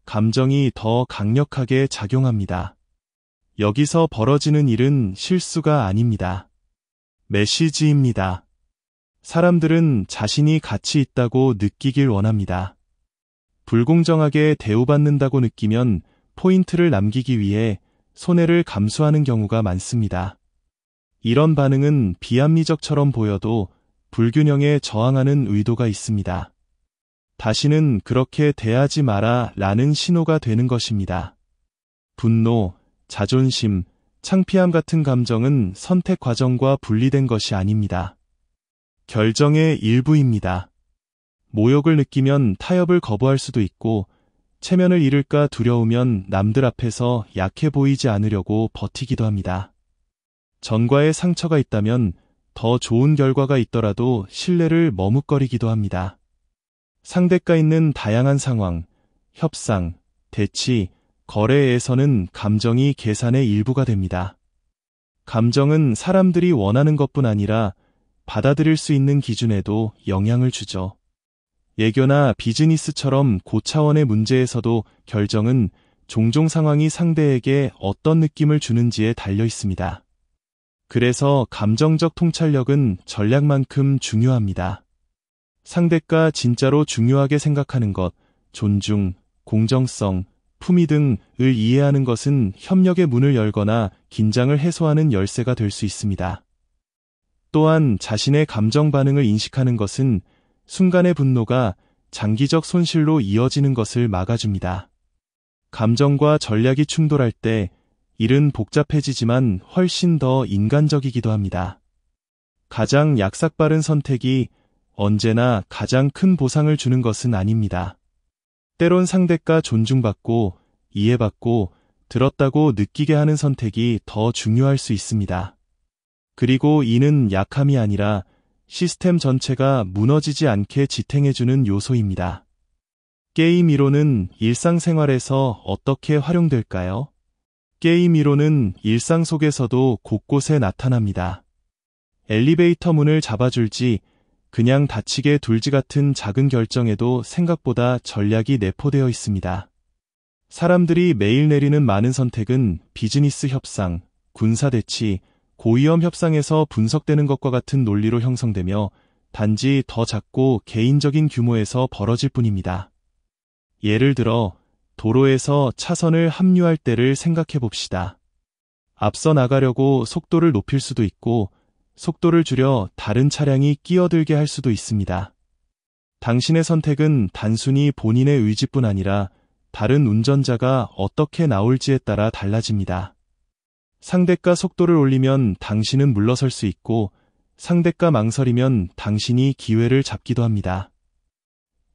감정이 더 강력하게 작용합니다. 여기서 벌어지는 일은 실수가 아닙니다. 메시지입니다. 사람들은 자신이 가치 있다고 느끼길 원합니다. 불공정하게 대우받는다고 느끼면 포인트를 남기기 위해 손해를 감수하는 경우가 많습니다. 이런 반응은 비합리적처럼 보여도 불균형에 저항하는 의도가 있습니다. 다시는 그렇게 대하지 마라 라는 신호가 되는 것입니다. 분노, 자존심, 창피함 같은 감정은 선택 과정과 분리된 것이 아닙니다. 결정의 일부입니다. 모욕을 느끼면 타협을 거부할 수도 있고 체면을 잃을까 두려우면 남들 앞에서 약해 보이지 않으려고 버티기도 합니다. 전과의 상처가 있다면 더 좋은 결과가 있더라도 신뢰를 머뭇거리기도 합니다. 상대가 있는 다양한 상황, 협상, 대치, 거래에서는 감정이 계산의 일부가 됩니다. 감정은 사람들이 원하는 것뿐 아니라 받아들일 수 있는 기준에도 영향을 주죠. 예교나 비즈니스처럼 고차원의 문제에서도 결정은 종종 상황이 상대에게 어떤 느낌을 주는지에 달려 있습니다. 그래서 감정적 통찰력은 전략만큼 중요합니다. 상대가 진짜로 중요하게 생각하는 것, 존중, 공정성, 품위 등을 이해하는 것은 협력의 문을 열거나 긴장을 해소하는 열쇠가 될 수 있습니다. 또한 자신의 감정 반응을 인식하는 것은 순간의 분노가 장기적 손실로 이어지는 것을 막아줍니다. 감정과 전략이 충돌할 때 일은 복잡해지지만 훨씬 더 인간적이기도 합니다. 가장 약삭빠른 선택이 언제나 가장 큰 보상을 주는 것은 아닙니다. 때론 상대가 존중받고 이해받고 들었다고 느끼게 하는 선택이 더 중요할 수 있습니다. 그리고 이는 약함이 아니라 시스템 전체가 무너지지 않게 지탱해주는 요소입니다. 게임 이론은 일상생활에서 어떻게 활용될까요? 게임 이론은 일상 속에서도 곳곳에 나타납니다. 엘리베이터 문을 잡아줄지 그냥 닫히게 둘지 같은 작은 결정에도 생각보다 전략이 내포되어 있습니다. 사람들이 매일 내리는 많은 선택은 비즈니스 협상, 군사 대치, 고위험 협상에서 분석되는 것과 같은 논리로 형성되며 단지 더 작고 개인적인 규모에서 벌어질 뿐입니다. 예를 들어 도로에서 차선을 합류할 때를 생각해 봅시다. 앞서 나가려고 속도를 높일 수도 있고 속도를 줄여 다른 차량이 끼어들게 할 수도 있습니다. 당신의 선택은 단순히 본인의 의지뿐 아니라 다른 운전자가 어떻게 나올지에 따라 달라집니다. 상대가 속도를 올리면 당신은 물러설 수 있고 상대가 망설이면 당신이 기회를 잡기도 합니다.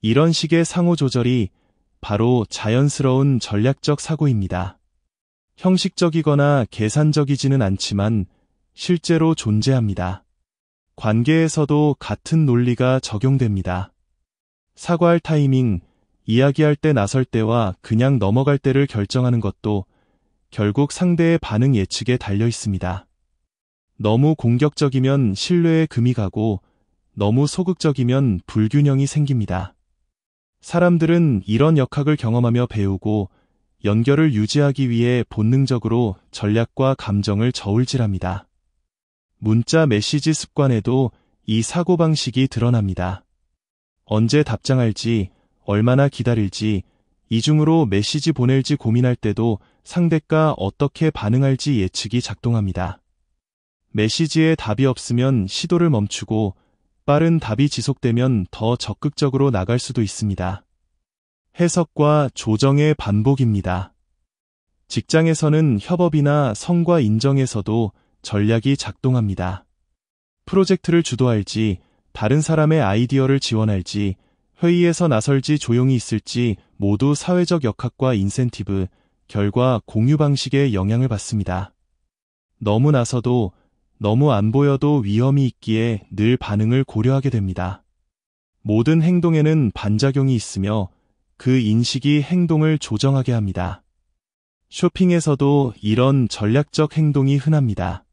이런 식의 상호 조절이 바로 자연스러운 전략적 사고입니다. 형식적이거나 계산적이지는 않지만 실제로 존재합니다. 관계에서도 같은 논리가 적용됩니다. 사과할 타이밍, 이야기할 때 나설 때와 그냥 넘어갈 때를 결정하는 것도 결국 상대의 반응 예측에 달려 있습니다. 너무 공격적이면 신뢰에 금이 가고 너무 소극적이면 불균형이 생깁니다. 사람들은 이런 역학을 경험하며 배우고 연결을 유지하기 위해 본능적으로 전략과 감정을 저울질합니다. 문자 메시지 습관에도 이 사고방식이 드러납니다. 언제 답장할지, 얼마나 기다릴지, 이중으로 메시지 보낼지 고민할 때도 상대가 어떻게 반응할지 예측이 작동합니다. 메시지에 답이 없으면 시도를 멈추고 빠른 답이 지속되면 더 적극적으로 나갈 수도 있습니다. 해석과 조정의 반복입니다. 직장에서는 협업이나 성과 인정에서도 전략이 작동합니다. 프로젝트를 주도할지, 다른 사람의 아이디어를 지원할지, 회의에서 나설지 조용히 있을지 모두 사회적 역학과 인센티브, 결과 공유 방식에 영향을 받습니다. 너무 나서도 너무 안 보여도 위험이 있기에 늘 반응을 고려하게 됩니다. 모든 행동에는 반작용이 있으며 그 인식이 행동을 조정하게 합니다. 쇼핑에서도 이런 전략적 행동이 흔합니다.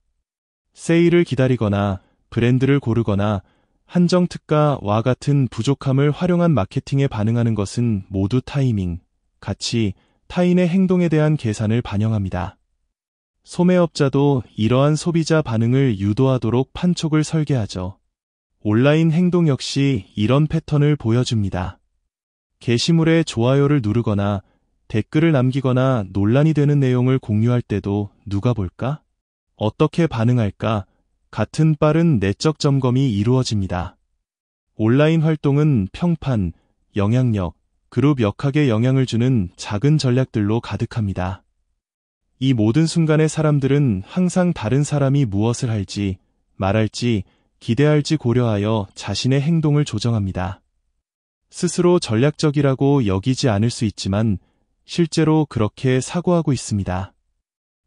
세일을 기다리거나 브랜드를 고르거나 한정 특가와 같은 부족함을 활용한 마케팅에 반응하는 것은 모두 타이밍, 가치, 타인의 행동에 대한 계산을 반영합니다. 소매업자도 이러한 소비자 반응을 유도하도록 판촉을 설계하죠. 온라인 행동 역시 이런 패턴을 보여줍니다. 게시물에 좋아요를 누르거나 댓글을 남기거나 논란이 되는 내용을 공유할 때도 누가 볼까? 어떻게 반응할까? 같은 빠른 내적 점검이 이루어집니다. 온라인 활동은 평판, 영향력, 그룹 역학에 영향을 주는 작은 전략들로 가득합니다. 이 모든 순간에 사람들은 항상 다른 사람이 무엇을 할지, 말할지, 기대할지 고려하여 자신의 행동을 조정합니다. 스스로 전략적이라고 여기지 않을 수 있지만 실제로 그렇게 사고하고 있습니다.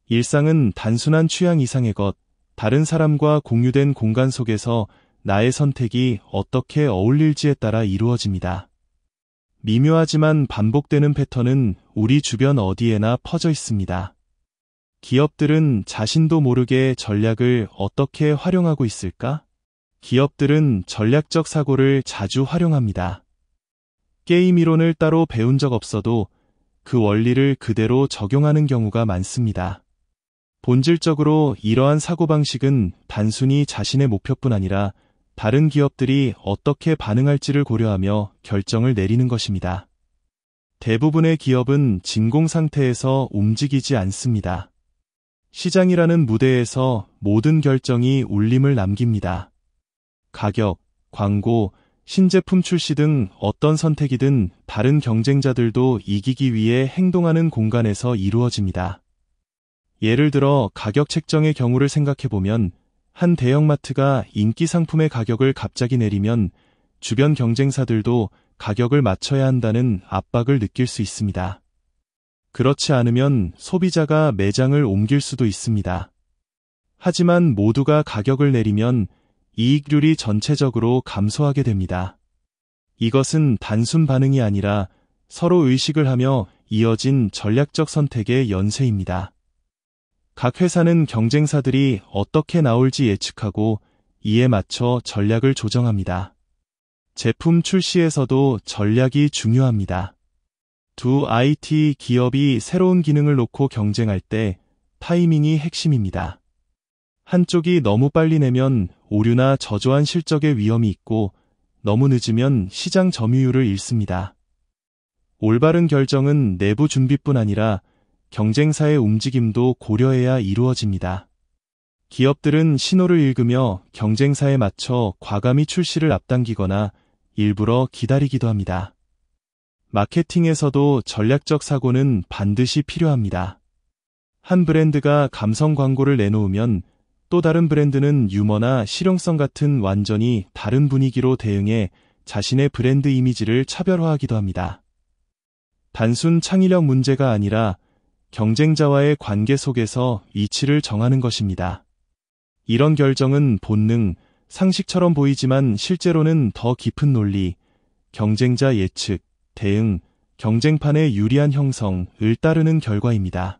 일상은 단순한 취향 이상의 것, 다른 사람과 공유된 공간 속에서 나의 선택이 어떻게 어울릴지에 따라 이루어집니다. 미묘하지만 반복되는 패턴은 우리 주변 어디에나 퍼져 있습니다. 기업들은 자신도 모르게 전략을 어떻게 활용하고 있을까? 기업들은 전략적 사고를 자주 활용합니다. 게임 이론을 따로 배운 적 없어도 그 원리를 그대로 적용하는 경우가 많습니다. 본질적으로 이러한 사고방식은 단순히 자신의 목표뿐 아니라 다른 기업들이 어떻게 반응할지를 고려하며 결정을 내리는 것입니다. 대부분의 기업은 진공 상태에서 움직이지 않습니다. 시장이라는 무대에서 모든 결정이 울림을 남깁니다. 가격, 광고, 신제품 출시 등 어떤 선택이든 다른 경쟁자들도 이기기 위해 행동하는 공간에서 이루어집니다. 예를 들어 가격 책정의 경우를 생각해보면 한 대형마트가 인기 상품의 가격을 갑자기 내리면 주변 경쟁사들도 가격을 맞춰야 한다는 압박을 느낄 수 있습니다. 그렇지 않으면 소비자가 매장을 옮길 수도 있습니다. 하지만 모두가 가격을 내리면 이익률이 전체적으로 감소하게 됩니다. 이것은 단순 반응이 아니라 서로 의식을 하며 이어진 전략적 선택의 연쇄입니다. 각 회사는 경쟁사들이 어떻게 나올지 예측하고 이에 맞춰 전략을 조정합니다. 제품 출시에서도 전략이 중요합니다. 두 IT 기업이 새로운 기능을 놓고 경쟁할 때 타이밍이 핵심입니다. 한쪽이 너무 빨리 내면 오류나 저조한 실적의 위험이 있고 너무 늦으면 시장 점유율을 잃습니다. 올바른 결정은 내부 준비뿐 아니라 경쟁사의 움직임도 고려해야 이루어집니다. 기업들은 신호를 읽으며 경쟁사에 맞춰 과감히 출시를 앞당기거나 일부러 기다리기도 합니다. 마케팅에서도 전략적 사고는 반드시 필요합니다. 한 브랜드가 감성 광고를 내놓으면 또 다른 브랜드는 유머나 실용성 같은 완전히 다른 분위기로 대응해 자신의 브랜드 이미지를 차별화하기도 합니다. 단순 창의력 문제가 아니라 경쟁자와의 관계 속에서 이치를 정하는 것입니다. 이런 결정은 본능, 상식처럼 보이지만 실제로는 더 깊은 논리, 경쟁자 예측, 대응, 경쟁판의 유리한 형성을 따르는 결과입니다.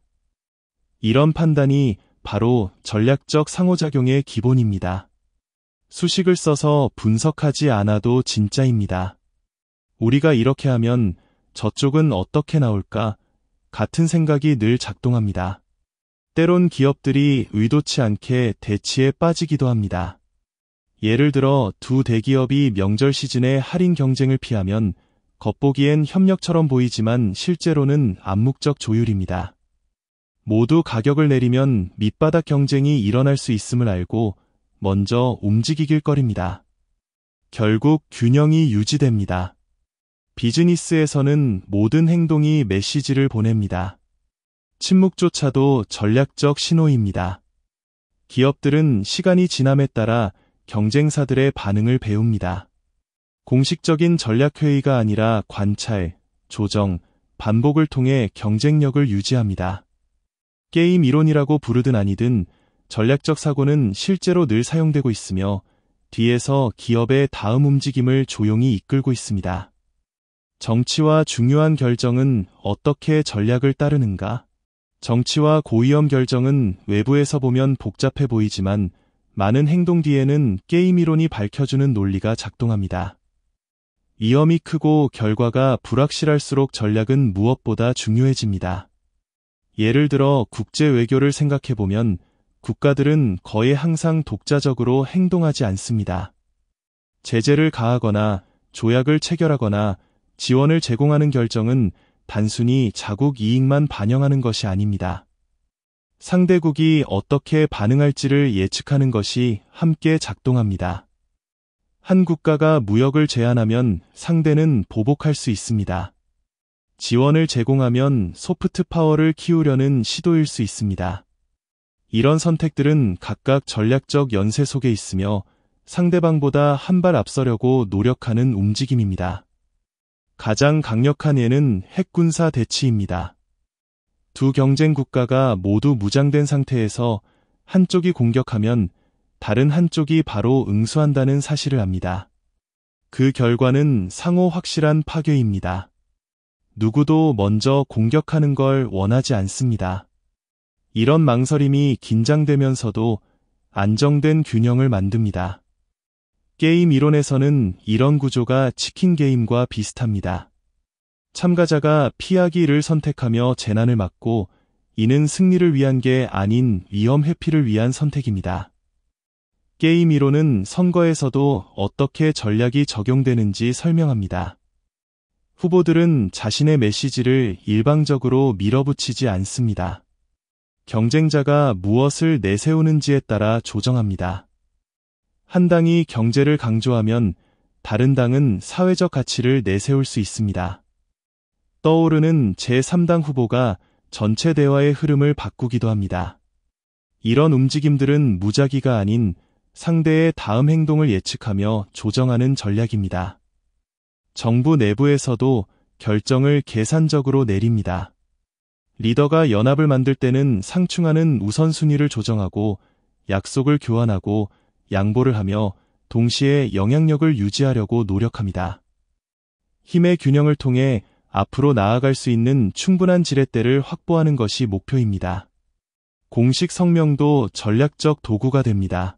이런 판단이 바로 전략적 상호작용의 기본입니다. 수식을 써서 분석하지 않아도 진짜입니다. 우리가 이렇게 하면 저쪽은 어떻게 나올까? 같은 생각이 늘 작동합니다. 때론 기업들이 의도치 않게 대치에 빠지기도 합니다. 예를 들어 두 대기업이 명절 시즌에 할인 경쟁을 피하면 겉보기엔 협력처럼 보이지만 실제로는 암묵적 조율입니다. 모두 가격을 내리면 밑바닥 경쟁이 일어날 수 있음을 알고 먼저 움직이길 거립니다. 결국 균형이 유지됩니다. 비즈니스에서는 모든 행동이 메시지를 보냅니다. 침묵조차도 전략적 신호입니다. 기업들은 시간이 지남에 따라 경쟁사들의 반응을 배웁니다. 공식적인 전략회의가 아니라 관찰, 조정, 반복을 통해 경쟁력을 유지합니다. 게임 이론이라고 부르든 아니든 전략적 사고는 실제로 늘 사용되고 있으며 뒤에서 기업의 다음 움직임을 조용히 이끌고 있습니다. 정치와 중요한 결정은 어떻게 전략을 따르는가? 정치와 고위험 결정은 외부에서 보면 복잡해 보이지만 많은 행동 뒤에는 게임 이론이 밝혀주는 논리가 작동합니다. 위험이 크고 결과가 불확실할수록 전략은 무엇보다 중요해집니다. 예를 들어 국제 외교를 생각해보면 국가들은 거의 항상 독자적으로 행동하지 않습니다. 제재를 가하거나 조약을 체결하거나 지원을 제공하는 결정은 단순히 자국 이익만 반영하는 것이 아닙니다. 상대국이 어떻게 반응할지를 예측하는 것이 함께 작동합니다. 한 국가가 무역을 제한하면 상대는 보복할 수 있습니다. 지원을 제공하면 소프트 파워를 키우려는 시도일 수 있습니다. 이런 선택들은 각각 전략적 연쇄 속에 있으며 상대방보다 한 발 앞서려고 노력하는 움직임입니다. 가장 강력한 예는 핵군사 대치입니다. 두 경쟁 국가가 모두 무장된 상태에서 한쪽이 공격하면 다른 한쪽이 바로 응수한다는 사실을 압니다. 그 결과는 상호 확실한 파괴입니다. 누구도 먼저 공격하는 걸 원하지 않습니다. 이런 망설임이 긴장되면서도 안정된 균형을 만듭니다. 게임 이론에서는 이런 구조가 치킨 게임과 비슷합니다. 참가자가 피하기를 선택하며 재난을 막고 이는 승리를 위한 게 아닌 위험 회피를 위한 선택입니다. 게임 이론은 선거에서도 어떻게 전략이 적용되는지 설명합니다. 후보들은 자신의 메시지를 일방적으로 밀어붙이지 않습니다. 경쟁자가 무엇을 내세우는지에 따라 조정합니다. 한 당이 경제를 강조하면 다른 당은 사회적 가치를 내세울 수 있습니다. 떠오르는 제3당 후보가 전체 대화의 흐름을 바꾸기도 합니다. 이런 움직임들은 무작위가 아닌 상대의 다음 행동을 예측하며 조정하는 전략입니다. 정부 내부에서도 결정을 계산적으로 내립니다. 리더가 연합을 만들 때는 상충하는 우선순위를 조정하고 약속을 교환하고 양보를 하며 동시에 영향력을 유지하려고 노력합니다. 힘의 균형을 통해 앞으로 나아갈 수 있는 충분한 지렛대를 확보하는 것이 목표입니다. 공식 성명도 전략적 도구가 됩니다.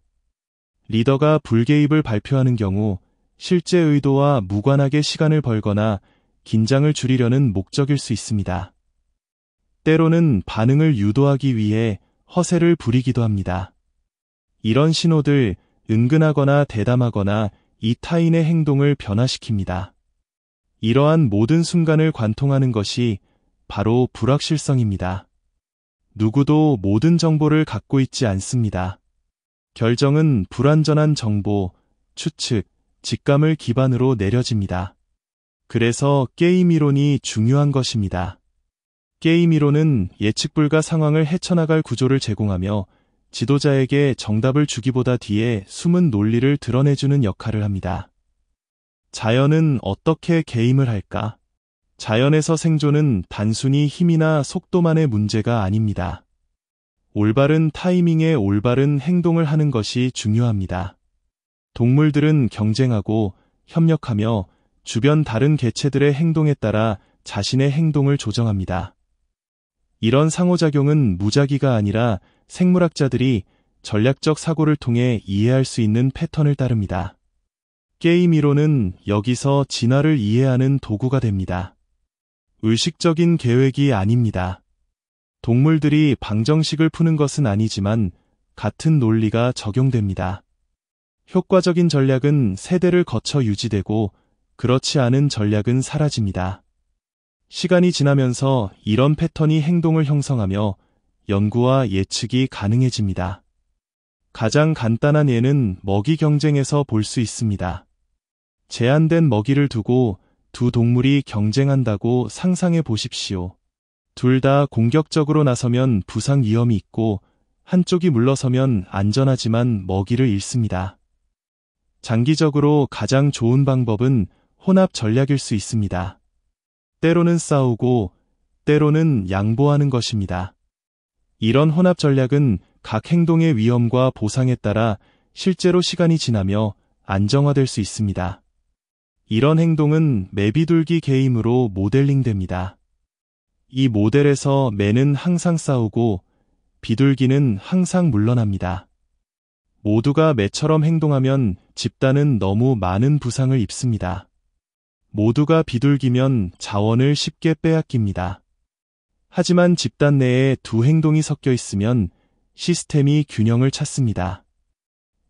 리더가 불개입을 발표하는 경우 실제 의도와 무관하게 시간을 벌거나 긴장을 줄이려는 목적일 수 있습니다. 때로는 반응을 유도하기 위해 허세를 부리기도 합니다. 이런 신호들 은근하거나 대담하거나 이 타인의 행동을 변화시킵니다. 이러한 모든 순간을 관통하는 것이 바로 불확실성입니다. 누구도 모든 정보를 갖고 있지 않습니다. 결정은 불완전한 정보, 추측, 직감을 기반으로 내려집니다. 그래서 게임 이론이 중요한 것입니다. 게임 이론은 예측 불가 상황을 헤쳐나갈 구조를 제공하며 지도자에게 정답을 주기보다 뒤에 숨은 논리를 드러내주는 역할을 합니다. 자연은 어떻게 개임을 할까? 자연에서 생존은 단순히 힘이나 속도만의 문제가 아닙니다. 올바른 타이밍에 올바른 행동을 하는 것이 중요합니다. 동물들은 경쟁하고 협력하며 주변 다른 개체들의 행동에 따라 자신의 행동을 조정합니다. 이런 상호작용은 무작위가 아니라 생물학자들이 전략적 사고를 통해 이해할 수 있는 패턴을 따릅니다. 게임 이론은 여기서 진화를 이해하는 도구가 됩니다. 의식적인 계획이 아닙니다. 동물들이 방정식을 푸는 것은 아니지만 같은 논리가 적용됩니다. 효과적인 전략은 세대를 거쳐 유지되고 그렇지 않은 전략은 사라집니다. 시간이 지나면서 이런 패턴이 행동을 형성하며 연구와 예측이 가능해집니다. 가장 간단한 예는 먹이 경쟁에서 볼 수 있습니다. 제한된 먹이를 두고 두 동물이 경쟁한다고 상상해 보십시오. 둘 다 공격적으로 나서면 부상 위험이 있고 한쪽이 물러서면 안전하지만 먹이를 잃습니다. 장기적으로 가장 좋은 방법은 혼합 전략일 수 있습니다. 때로는 싸우고 때로는 양보하는 것입니다. 이런 혼합 전략은 각 행동의 위험과 보상에 따라 실제로 시간이 지나며 안정화될 수 있습니다. 이런 행동은 매비둘기 게임으로 모델링됩니다. 이 모델에서 매는 항상 싸우고 비둘기는 항상 물러납니다. 모두가 매처럼 행동하면 집단은 너무 많은 부상을 입습니다. 모두가 비둘기면 자원을 쉽게 빼앗깁니다. 하지만 집단 내에 두 행동이 섞여 있으면 시스템이 균형을 찾습니다.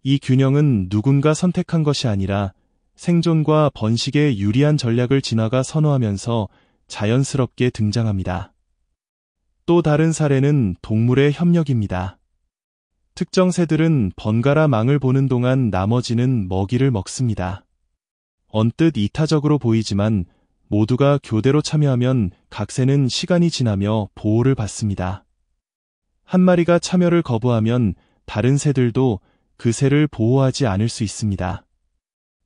이 균형은 누군가 선택한 것이 아니라 생존과 번식에 유리한 전략을 진화가 선호하면서 자연스럽게 등장합니다. 또 다른 사례는 동물의 협력입니다. 특정 새들은 번갈아 망을 보는 동안 나머지는 먹이를 먹습니다. 언뜻 이타적으로 보이지만 모두가 교대로 참여하면 각 새는 시간이 지나며 보호를 받습니다. 한 마리가 참여를 거부하면 다른 새들도 그 새를 보호하지 않을 수 있습니다.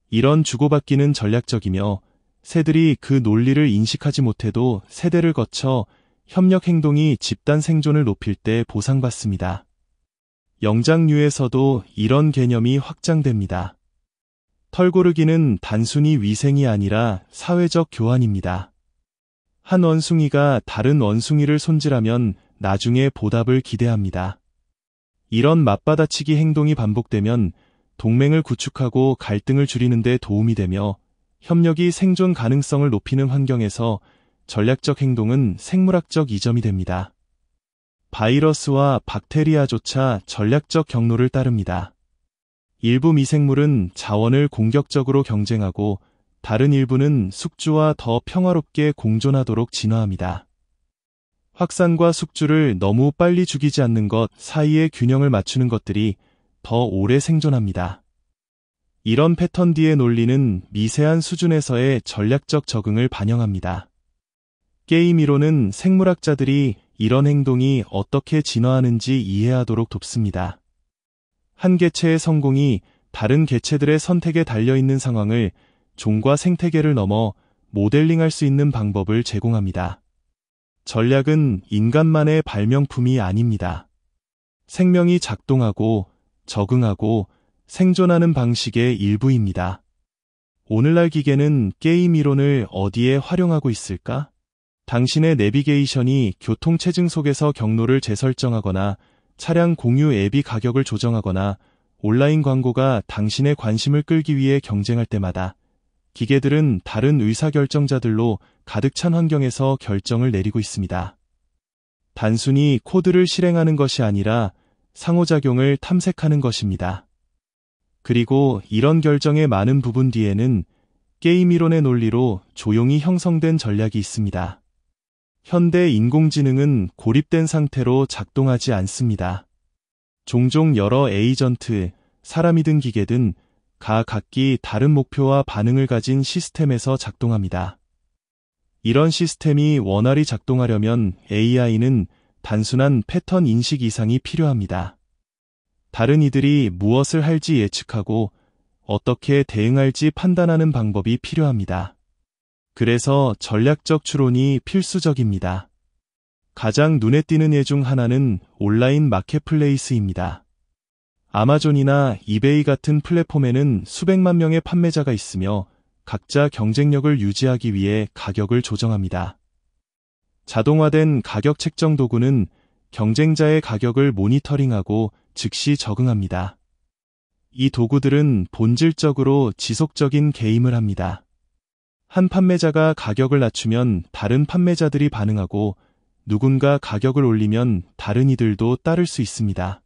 이런 주고받기는 전략적이며 새들이 그 논리를 인식하지 못해도 세대를 거쳐 협력 행동이 집단 생존을 높일 때 보상받습니다. 영장류에서도 이런 개념이 확장됩니다. 털고르기는 단순히 위생이 아니라 사회적 교환입니다. 한 원숭이가 다른 원숭이를 손질하면 나중에 보답을 기대합니다. 이런 맞받아치기 행동이 반복되면 동맹을 구축하고 갈등을 줄이는 데 도움이 되며 협력이 생존 가능성을 높이는 환경에서 전략적 행동은 생물학적 이점이 됩니다. 바이러스와 박테리아조차 전략적 경로를 따릅니다. 일부 미생물은 자원을 공격적으로 경쟁하고 다른 일부는 숙주와 더 평화롭게 공존하도록 진화합니다. 확산과 숙주를 너무 빨리 죽이지 않는 것 사이의 균형을 맞추는 것들이 더 오래 생존합니다. 이런 패턴 뒤의 논리는 미세한 수준에서의 전략적 적응을 반영합니다. 게임 이론은 생물학자들이 이런 행동이 어떻게 진화하는지 이해하도록 돕습니다. 한 개체의 성공이 다른 개체들의 선택에 달려있는 상황을 종과 생태계를 넘어 모델링할 수 있는 방법을 제공합니다. 전략은 인간만의 발명품이 아닙니다. 생명이 작동하고 적응하고 생존하는 방식의 일부입니다. 오늘날 기계는 게임 이론을 어디에 활용하고 있을까? 당신의 내비게이션이 교통체증 속에서 경로를 재설정하거나 차량 공유 앱이 가격을 조정하거나 온라인 광고가 당신의 관심을 끌기 위해 경쟁할 때마다 기계들은 다른 의사결정자들로 가득 찬 환경에서 결정을 내리고 있습니다. 단순히 코드를 실행하는 것이 아니라 상호작용을 탐색하는 것입니다. 그리고 이런 결정의 많은 부분 뒤에는 게임 이론의 논리로 조용히 형성된 전략이 있습니다. 현대 인공지능은 고립된 상태로 작동하지 않습니다. 종종 여러 에이전트, 사람이든 기계든 각기 다른 목표와 반응을 가진 시스템에서 작동합니다. 이런 시스템이 원활히 작동하려면 AI는 단순한 패턴 인식 이상이 필요합니다. 다른 이들이 무엇을 할지 예측하고 어떻게 대응할지 판단하는 방법이 필요합니다. 그래서 전략적 추론이 필수적입니다. 가장 눈에 띄는 예 중 하나는 온라인 마켓플레이스입니다. 아마존이나 이베이 같은 플랫폼에는 수백만 명의 판매자가 있으며 각자 경쟁력을 유지하기 위해 가격을 조정합니다. 자동화된 가격 책정 도구는 경쟁자의 가격을 모니터링하고 즉시 적응합니다. 이 도구들은 본질적으로 지속적인 게임을 합니다. 한 판매자가 가격을 낮추면 다른 판매자들이 반응하고 누군가 가격을 올리면 다른 이들도 따를 수 있습니다.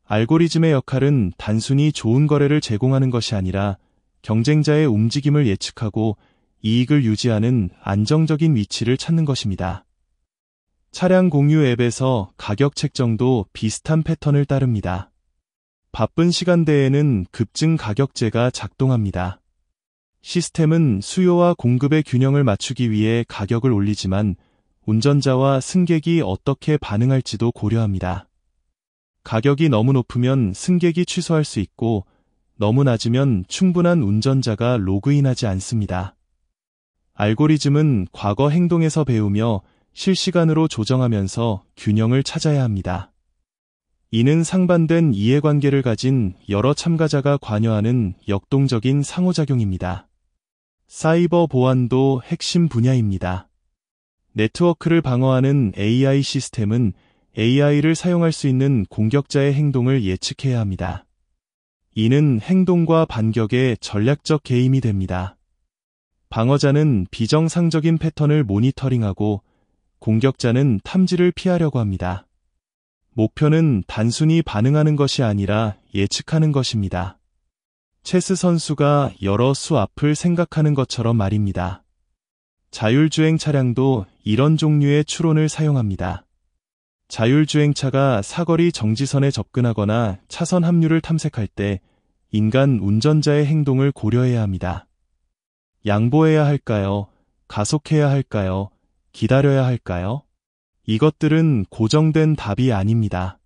알고리즘의 역할은 단순히 좋은 거래를 제공하는 것이 아니라 경쟁자의 움직임을 예측하고 이익을 유지하는 안정적인 위치를 찾는 것입니다. 차량 공유 앱에서 가격 책정도 비슷한 패턴을 따릅니다. 바쁜 시간대에는 급증 가격제가 작동합니다. 시스템은 수요와 공급의 균형을 맞추기 위해 가격을 올리지만 운전자와 승객이 어떻게 반응할지도 고려합니다. 가격이 너무 높으면 승객이 취소할 수 있고 너무 낮으면 충분한 운전자가 로그인하지 않습니다. 알고리즘은 과거 행동에서 배우며 실시간으로 조정하면서 균형을 찾아야 합니다. 이는 상반된 이해관계를 가진 여러 참가자가 관여하는 역동적인 상호작용입니다. 사이버 보안도 핵심 분야입니다. 네트워크를 방어하는 AI 시스템은 AI를 사용할 수 있는 공격자의 행동을 예측해야 합니다. 이는 행동과 반격의 전략적 개입이 됩니다. 방어자는 비정상적인 패턴을 모니터링하고 공격자는 탐지를 피하려고 합니다. 목표는 단순히 반응하는 것이 아니라 예측하는 것입니다. 체스 선수가 여러 수 앞을 생각하는 것처럼 말입니다. 자율주행 차량도 이런 종류의 추론을 사용합니다. 자율주행차가 사거리 정지선에 접근하거나 차선 합류를 탐색할 때 인간 운전자의 행동을 고려해야 합니다. 양보해야 할까요? 가속해야 할까요? 기다려야 할까요? 이것들은 고정된 답이 아닙니다.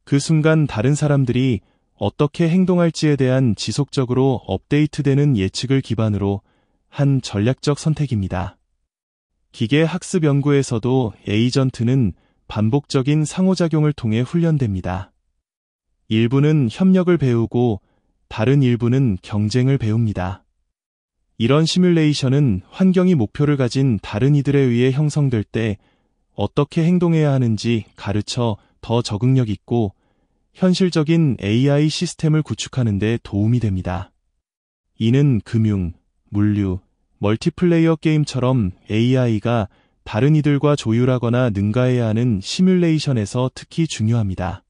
그 순간 다른 사람들이 어떻게 행동할지에 대한 지속적으로 업데이트되는 예측을 기반으로 한 전략적 선택입니다. 기계 학습 연구에서도 에이전트는 반복적인 상호작용을 통해 훈련됩니다. 일부는 협력을 배우고 다른 일부는 경쟁을 배웁니다. 이런 시뮬레이션은 환경이 목표를 가진 다른 이들에 의해 형성될 때 어떻게 행동해야 하는지 가르쳐 더 적응력 있고 현실적인 AI 시스템을 구축하는 데 도움이 됩니다. 이는 금융, 물류, 멀티플레이어 게임처럼 AI가 다른 이들과 조율하거나 능가해야 하는 시뮬레이션에서 특히 중요합니다.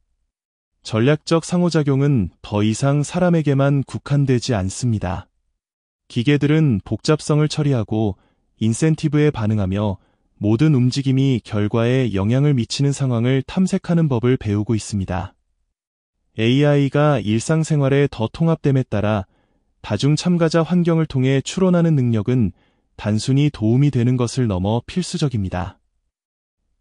전략적 상호작용은 더 이상 사람에게만 국한되지 않습니다. 기계들은 복잡성을 처리하고 인센티브에 반응하며 모든 움직임이 결과에 영향을 미치는 상황을 탐색하는 법을 배우고 있습니다. AI가 일상생활에 더 통합됨에 따라 다중 참가자 환경을 통해 추론하는 능력은 단순히 도움이 되는 것을 넘어 필수적입니다.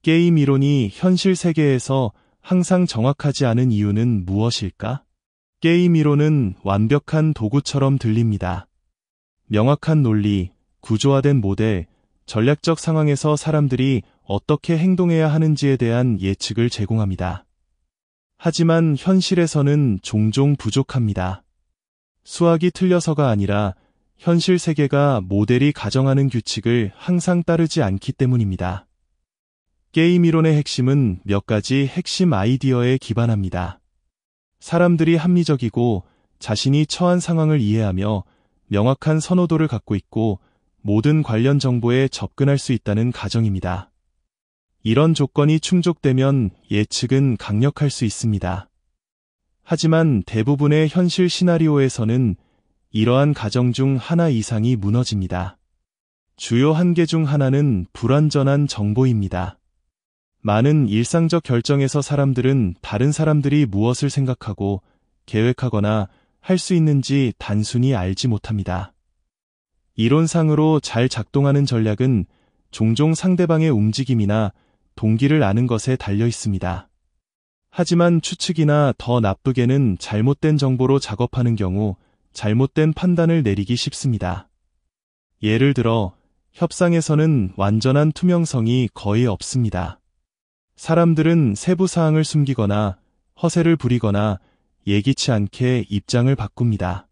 게임 이론이 현실 세계에서 항상 정확하지 않은 이유는 무엇일까? 게임 이론은 완벽한 도구처럼 들립니다. 명확한 논리, 구조화된 모델, 전략적 상황에서 사람들이 어떻게 행동해야 하는지에 대한 예측을 제공합니다. 하지만 현실에서는 종종 부족합니다. 수학이 틀려서가 아니라 현실 세계가 모델이 가정하는 규칙을 항상 따르지 않기 때문입니다. 게임 이론의 핵심은 몇 가지 핵심 아이디어에 기반합니다. 사람들이 합리적이고 자신이 처한 상황을 이해하며 명확한 선호도를 갖고 있고 모든 관련 정보에 접근할 수 있다는 가정입니다. 이런 조건이 충족되면 예측은 강력할 수 있습니다. 하지만 대부분의 현실 시나리오에서는 이러한 가정 중 하나 이상이 무너집니다. 주요 한계 중 하나는 불완전한 정보입니다. 많은 일상적 결정에서 사람들은 다른 사람들이 무엇을 생각하고 계획하거나 할 수 있는지 단순히 알지 못합니다. 이론상으로 잘 작동하는 전략은 종종 상대방의 움직임이나 동기를 아는 것에 달려 있습니다. 하지만 추측이나 더 나쁘게는 잘못된 정보로 작업하는 경우 잘못된 판단을 내리기 쉽습니다. 예를 들어 협상에서는 완전한 투명성이 거의 없습니다. 사람들은 세부 사항을 숨기거나 허세를 부리거나 예기치 않게 입장을 바꿉니다.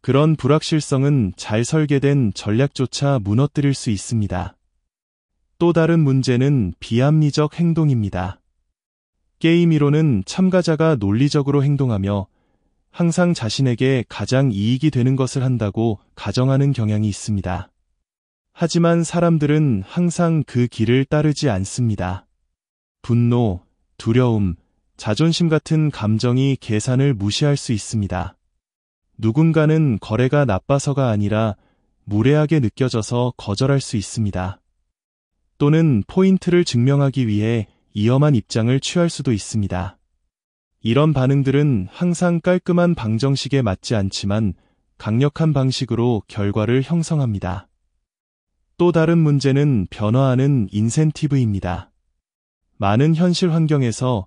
그런 불확실성은 잘 설계된 전략조차 무너뜨릴 수 있습니다. 또 다른 문제는 비합리적 행동입니다. 게임 이론은 참가자가 논리적으로 행동하며 항상 자신에게 가장 이익이 되는 것을 한다고 가정하는 경향이 있습니다. 하지만 사람들은 항상 그 길을 따르지 않습니다. 분노, 두려움, 자존심 같은 감정이 계산을 무시할 수 있습니다. 누군가는 거래가 나빠서가 아니라 무례하게 느껴져서 거절할 수 있습니다. 또는 포인트를 증명하기 위해 위험한 입장을 취할 수도 있습니다. 이런 반응들은 항상 깔끔한 방정식에 맞지 않지만 강력한 방식으로 결과를 형성합니다. 또 다른 문제는 변화하는 인센티브입니다. 많은 현실 환경에서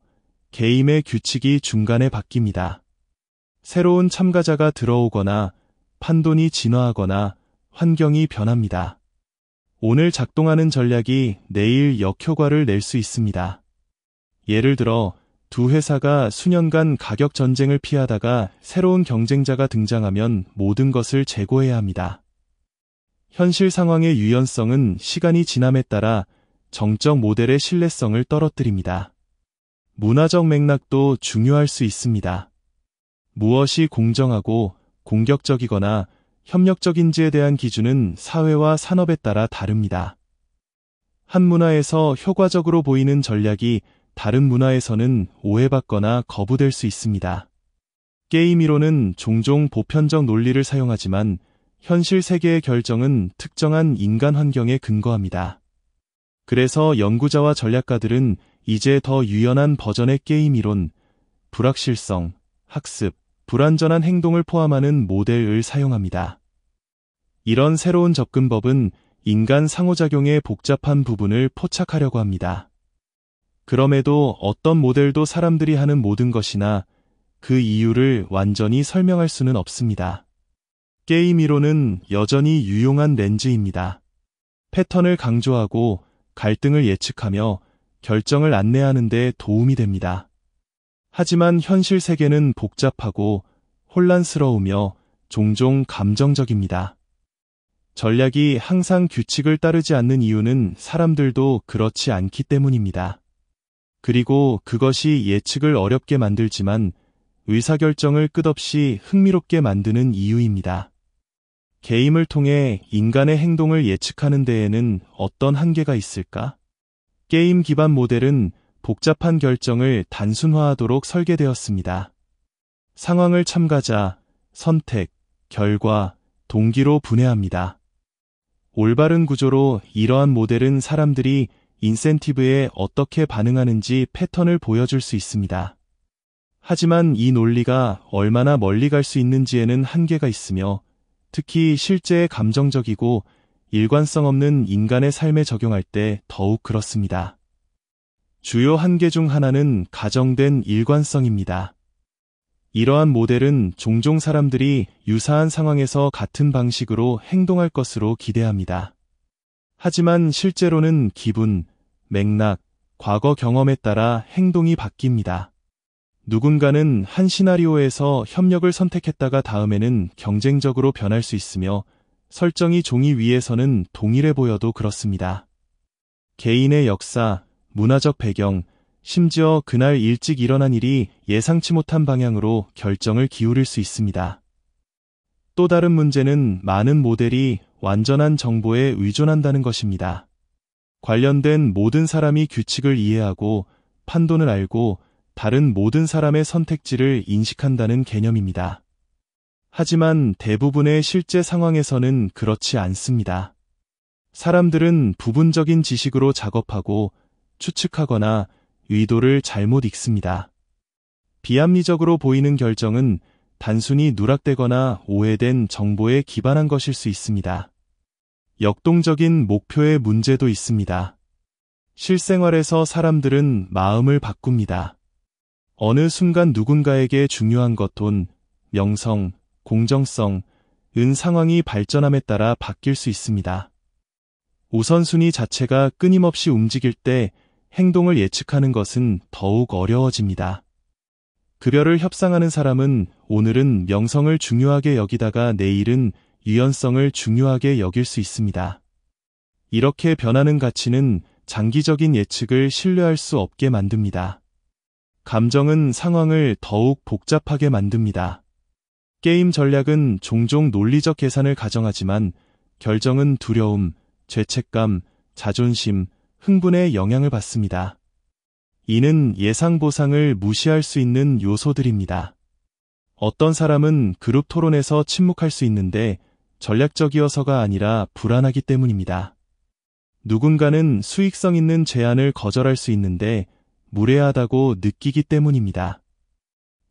게임의 규칙이 중간에 바뀝니다. 새로운 참가자가 들어오거나 판돈이 진화하거나 환경이 변합니다. 오늘 작동하는 전략이 내일 역효과를 낼 수 있습니다. 예를 들어 두 회사가 수년간 가격 전쟁을 피하다가 새로운 경쟁자가 등장하면 모든 것을 재고해야 합니다. 현실 상황의 유연성은 시간이 지남에 따라 정적 모델의 신뢰성을 떨어뜨립니다. 문화적 맥락도 중요할 수 있습니다. 무엇이 공정하고 공격적이거나 협력적인지에 대한 기준은 사회와 산업에 따라 다릅니다. 한 문화에서 효과적으로 보이는 전략이 다른 문화에서는 오해받거나 거부될 수 있습니다. 게임 이론은 종종 보편적 논리를 사용하지만 현실 세계의 결정은 특정한 인간 환경에 근거합니다. 그래서 연구자와 전략가들은 이제 더 유연한 버전의 게임 이론, 불확실성, 학습, 불완전한 행동을 포함하는 모델을 사용합니다. 이런 새로운 접근법은 인간 상호작용의 복잡한 부분을 포착하려고 합니다. 그럼에도 어떤 모델도 사람들이 하는 모든 것이나 그 이유를 완전히 설명할 수는 없습니다. 게임 이론은 여전히 유용한 렌즈입니다. 패턴을 강조하고 갈등을 예측하며 결정을 안내하는 데 도움이 됩니다. 하지만 현실 세계는 복잡하고 혼란스러우며 종종 감정적입니다. 전략이 항상 규칙을 따르지 않는 이유는 사람들도 그렇지 않기 때문입니다. 그리고 그것이 예측을 어렵게 만들지만 의사결정을 끝없이 흥미롭게 만드는 이유입니다. 게임을 통해 인간의 행동을 예측하는 데에는 어떤 한계가 있을까? 게임 기반 모델은 복잡한 결정을 단순화하도록 설계되었습니다. 상황을 참가자, 선택, 결과, 동기로 분해합니다. 올바른 구조로 이러한 모델은 사람들이 인센티브에 어떻게 반응하는지 패턴을 보여줄 수 있습니다. 하지만 이 논리가 얼마나 멀리 갈 수 있는지에는 한계가 있으며 특히 실제에 감정적이고 일관성 없는 인간의 삶에 적용할 때 더욱 그렇습니다. 주요 한계 중 하나는 가정된 일관성입니다. 이러한 모델은 종종 사람들이 유사한 상황에서 같은 방식으로 행동할 것으로 기대합니다. 하지만 실제로는 기분, 맥락, 과거 경험에 따라 행동이 바뀝니다. 누군가는 한 시나리오에서 협력을 선택했다가 다음에는 경쟁적으로 변할 수 있으며 설정이 종이 위에서는 동일해 보여도 그렇습니다. 개인의 역사, 문화적 배경, 심지어 그날 일찍 일어난 일이 예상치 못한 방향으로 결정을 기울일 수 있습니다. 또 다른 문제는 많은 모델이 완전한 정보에 의존한다는 것입니다. 관련된 모든 사람이 규칙을 이해하고 판돈을 알고 다른 모든 사람의 선택지를 인식한다는 개념입니다. 하지만 대부분의 실제 상황에서는 그렇지 않습니다. 사람들은 부분적인 지식으로 작업하고 추측하거나 의도를 잘못 읽습니다. 비합리적으로 보이는 결정은 단순히 누락되거나 오해된 정보에 기반한 것일 수 있습니다. 역동적인 목표의 문제도 있습니다. 실생활에서 사람들은 마음을 바꿉니다. 어느 순간 누군가에게 중요한 것, 돈, 명성, 공정성, 은 상황이 발전함에 따라 바뀔 수 있습니다. 우선순위 자체가 끊임없이 움직일 때 행동을 예측하는 것은 더욱 어려워집니다. 급여를 협상하는 사람은 오늘은 명성을 중요하게 여기다가 내일은 유연성을 중요하게 여길 수 있습니다. 이렇게 변하는 가치는 장기적인 예측을 신뢰할 수 없게 만듭니다. 감정은 상황을 더욱 복잡하게 만듭니다. 게임 전략은 종종 논리적 계산을 가정하지만 결정은 두려움, 죄책감, 자존심, 흥분에 영향을 받습니다. 이는 예상 보상을 무시할 수 있는 요소들입니다. 어떤 사람은 그룹 토론에서 침묵할 수 있는데 전략적이어서가 아니라 불안하기 때문입니다. 누군가는 수익성 있는 제안을 거절할 수 있는데 무례하다고 느끼기 때문입니다.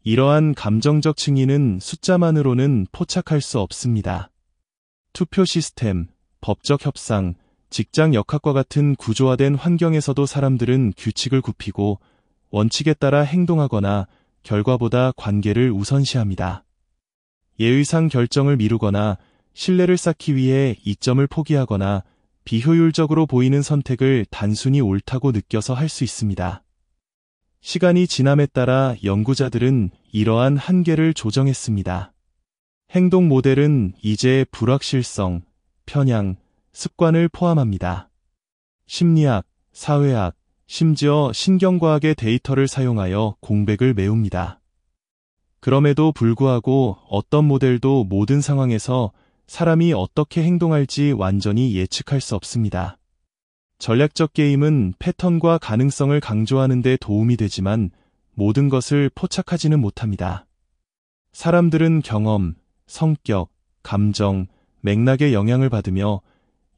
이러한 감정적 층위는 숫자만으로는 포착할 수 없습니다. 투표 시스템, 법적 협상, 직장 역학과 같은 구조화된 환경에서도 사람들은 규칙을 굽히고 원칙에 따라 행동하거나 결과보다 관계를 우선시합니다. 예의상 결정을 미루거나 신뢰를 쌓기 위해 이점을 포기하거나 비효율적으로 보이는 선택을 단순히 옳다고 느껴서 할 수 있습니다. 시간이 지남에 따라 연구자들은 이러한 한계를 조정했습니다. 행동 모델은 이제 불확실성, 편향, 습관을 포함합니다. 심리학, 사회학, 심지어 신경과학의 데이터를 사용하여 공백을 메웁니다. 그럼에도 불구하고 어떤 모델도 모든 상황에서 사람이 어떻게 행동할지 완전히 예측할 수 없습니다. 전략적 게임은 패턴과 가능성을 강조하는 데 도움이 되지만 모든 것을 포착하지는 못합니다. 사람들은 경험, 성격, 감정, 맥락의 영향을 받으며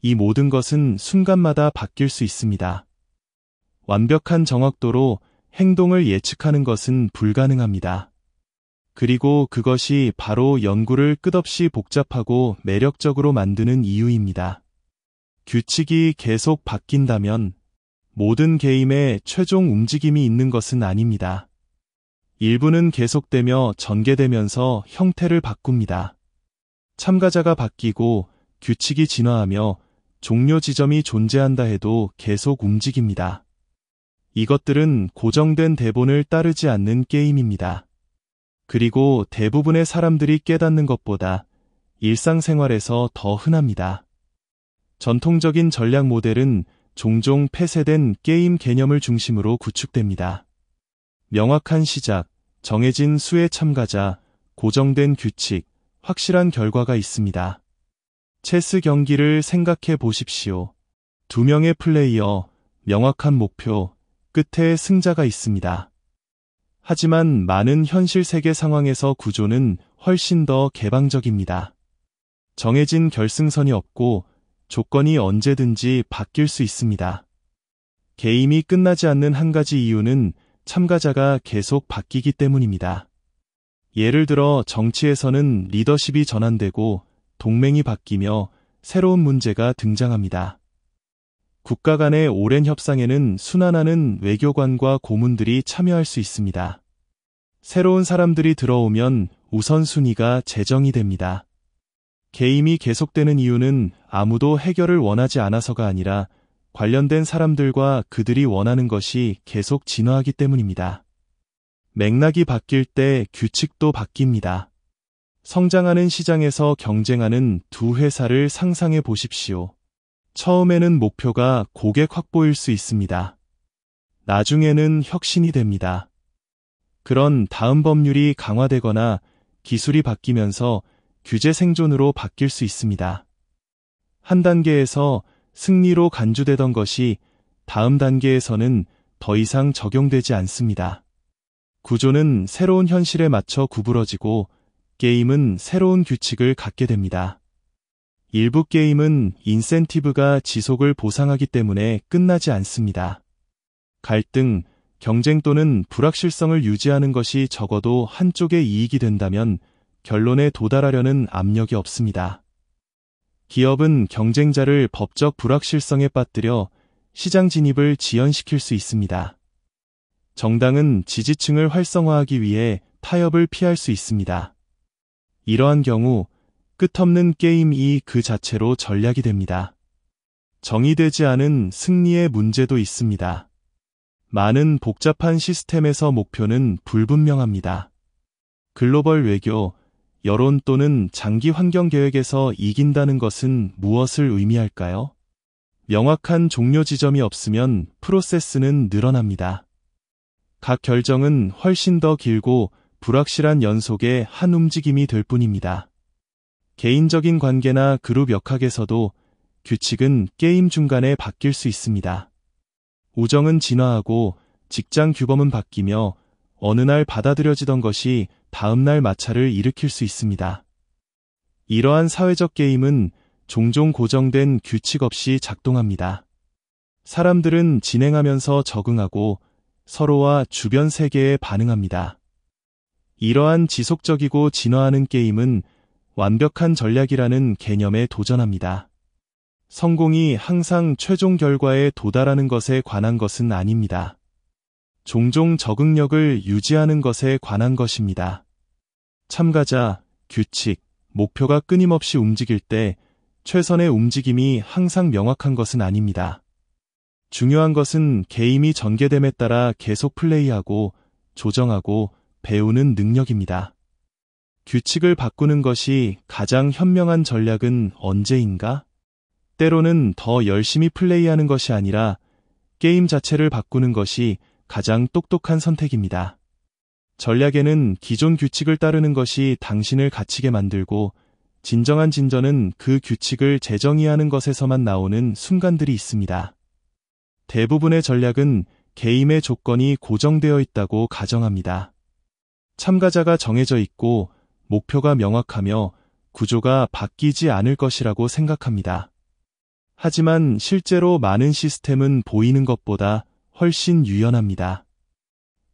이 모든 것은 순간마다 바뀔 수 있습니다. 완벽한 정확도로 행동을 예측하는 것은 불가능합니다. 그리고 그것이 바로 연구를 끝없이 복잡하고 매력적으로 만드는 이유입니다. 규칙이 계속 바뀐다면 모든 게임에 최종 움직임이 있는 것은 아닙니다. 일부는 계속되며 전개되면서 형태를 바꿉니다. 참가자가 바뀌고 규칙이 진화하며 종료 지점이 존재한다 해도 계속 움직입니다. 이것들은 고정된 대본을 따르지 않는 게임입니다. 그리고 대부분의 사람들이 깨닫는 것보다 일상생활에서 더 흔합니다. 전통적인 전략 모델은 종종 폐쇄된 게임 개념을 중심으로 구축됩니다. 명확한 시작, 정해진 수의 참가자, 고정된 규칙, 확실한 결과가 있습니다. 체스 경기를 생각해 보십시오. 2명의 플레이어, 명확한 목표, 끝에 승자가 있습니다. 하지만 많은 현실 세계 상황에서 구조는 훨씬 더 개방적입니다. 정해진 결승선이 없고 조건이 언제든지 바뀔 수 있습니다. 게임이 끝나지 않는 한 가지 이유는 참가자가 계속 바뀌기 때문입니다. 예를 들어 정치에서는 리더십이 전환되고 동맹이 바뀌며 새로운 문제가 등장합니다. 국가 간의 오랜 협상에는 순환하는 외교관과 고문들이 참여할 수 있습니다. 새로운 사람들이 들어오면 우선순위가 재정이 됩니다. 게임이 계속되는 이유는 아무도 해결을 원하지 않아서가 아니라 관련된 사람들과 그들이 원하는 것이 계속 진화하기 때문입니다. 맥락이 바뀔 때 규칙도 바뀝니다. 성장하는 시장에서 경쟁하는 두 회사를 상상해 보십시오. 처음에는 목표가 고객 확보일 수 있습니다. 나중에는 혁신이 됩니다. 그런 다음 법률이 강화되거나 기술이 바뀌면서 규제 생존으로 바뀔 수 있습니다. 한 단계에서 승리로 간주되던 것이 다음 단계에서는 더 이상 적용되지 않습니다. 구조는 새로운 현실에 맞춰 구부러지고 게임은 새로운 규칙을 갖게 됩니다. 일부 게임은 인센티브가 지속을 보상하기 때문에 끝나지 않습니다. 갈등, 경쟁 또는 불확실성을 유지하는 것이 적어도 한쪽의 이익이 된다면 결론에 도달하려는 압력이 없습니다. 기업은 경쟁자를 법적 불확실성에 빠뜨려 시장 진입을 지연시킬 수 있습니다. 정당은 지지층을 활성화하기 위해 타협을 피할 수 있습니다. 이러한 경우 끝없는 게임이 그 자체로 전략이 됩니다. 정의되지 않은 승리의 문제도 있습니다. 많은 복잡한 시스템에서 목표는 불분명합니다. 글로벌 외교, 여론 또는 장기 환경 계획에서 이긴다는 것은 무엇을 의미할까요? 명확한 종료 지점이 없으면 프로세스는 늘어납니다. 각 결정은 훨씬 더 길고 불확실한 연속의 한 움직임이 될 뿐입니다. 개인적인 관계나 그룹 역학에서도 규칙은 게임 중간에 바뀔 수 있습니다. 우정은 진화하고 직장 규범은 바뀌며 어느 날 받아들여지던 것이 다음 날 마찰을 일으킬 수 있습니다. 이러한 사회적 게임은 종종 고정된 규칙 없이 작동합니다. 사람들은 진행하면서 적응하고 서로와 주변 세계에 반응합니다. 이러한 지속적이고 진화하는 게임은 완벽한 전략이라는 개념에 도전합니다. 성공이 항상 최종 결과에 도달하는 것에 관한 것은 아닙니다. 종종 적응력을 유지하는 것에 관한 것입니다. 참가자, 규칙, 목표가 끊임없이 움직일 때 최선의 움직임이 항상 명확한 것은 아닙니다. 중요한 것은 게임이 전개됨에 따라 계속 플레이하고 조정하고 배우는 능력입니다. 규칙을 바꾸는 것이 가장 현명한 전략은 언제인가? 때로는 더 열심히 플레이하는 것이 아니라 게임 자체를 바꾸는 것이 가장 똑똑한 선택입니다. 전략에는 기존 규칙을 따르는 것이 당신을 갇히게 만들고 진정한 진전은 그 규칙을 재정의하는 것에서만 나오는 순간들이 있습니다. 대부분의 전략은 게임의 조건이 고정되어 있다고 가정합니다. 참가자가 정해져 있고 목표가 명확하며 구조가 바뀌지 않을 것이라고 생각합니다. 하지만 실제로 많은 시스템은 보이는 것보다 훨씬 유연합니다.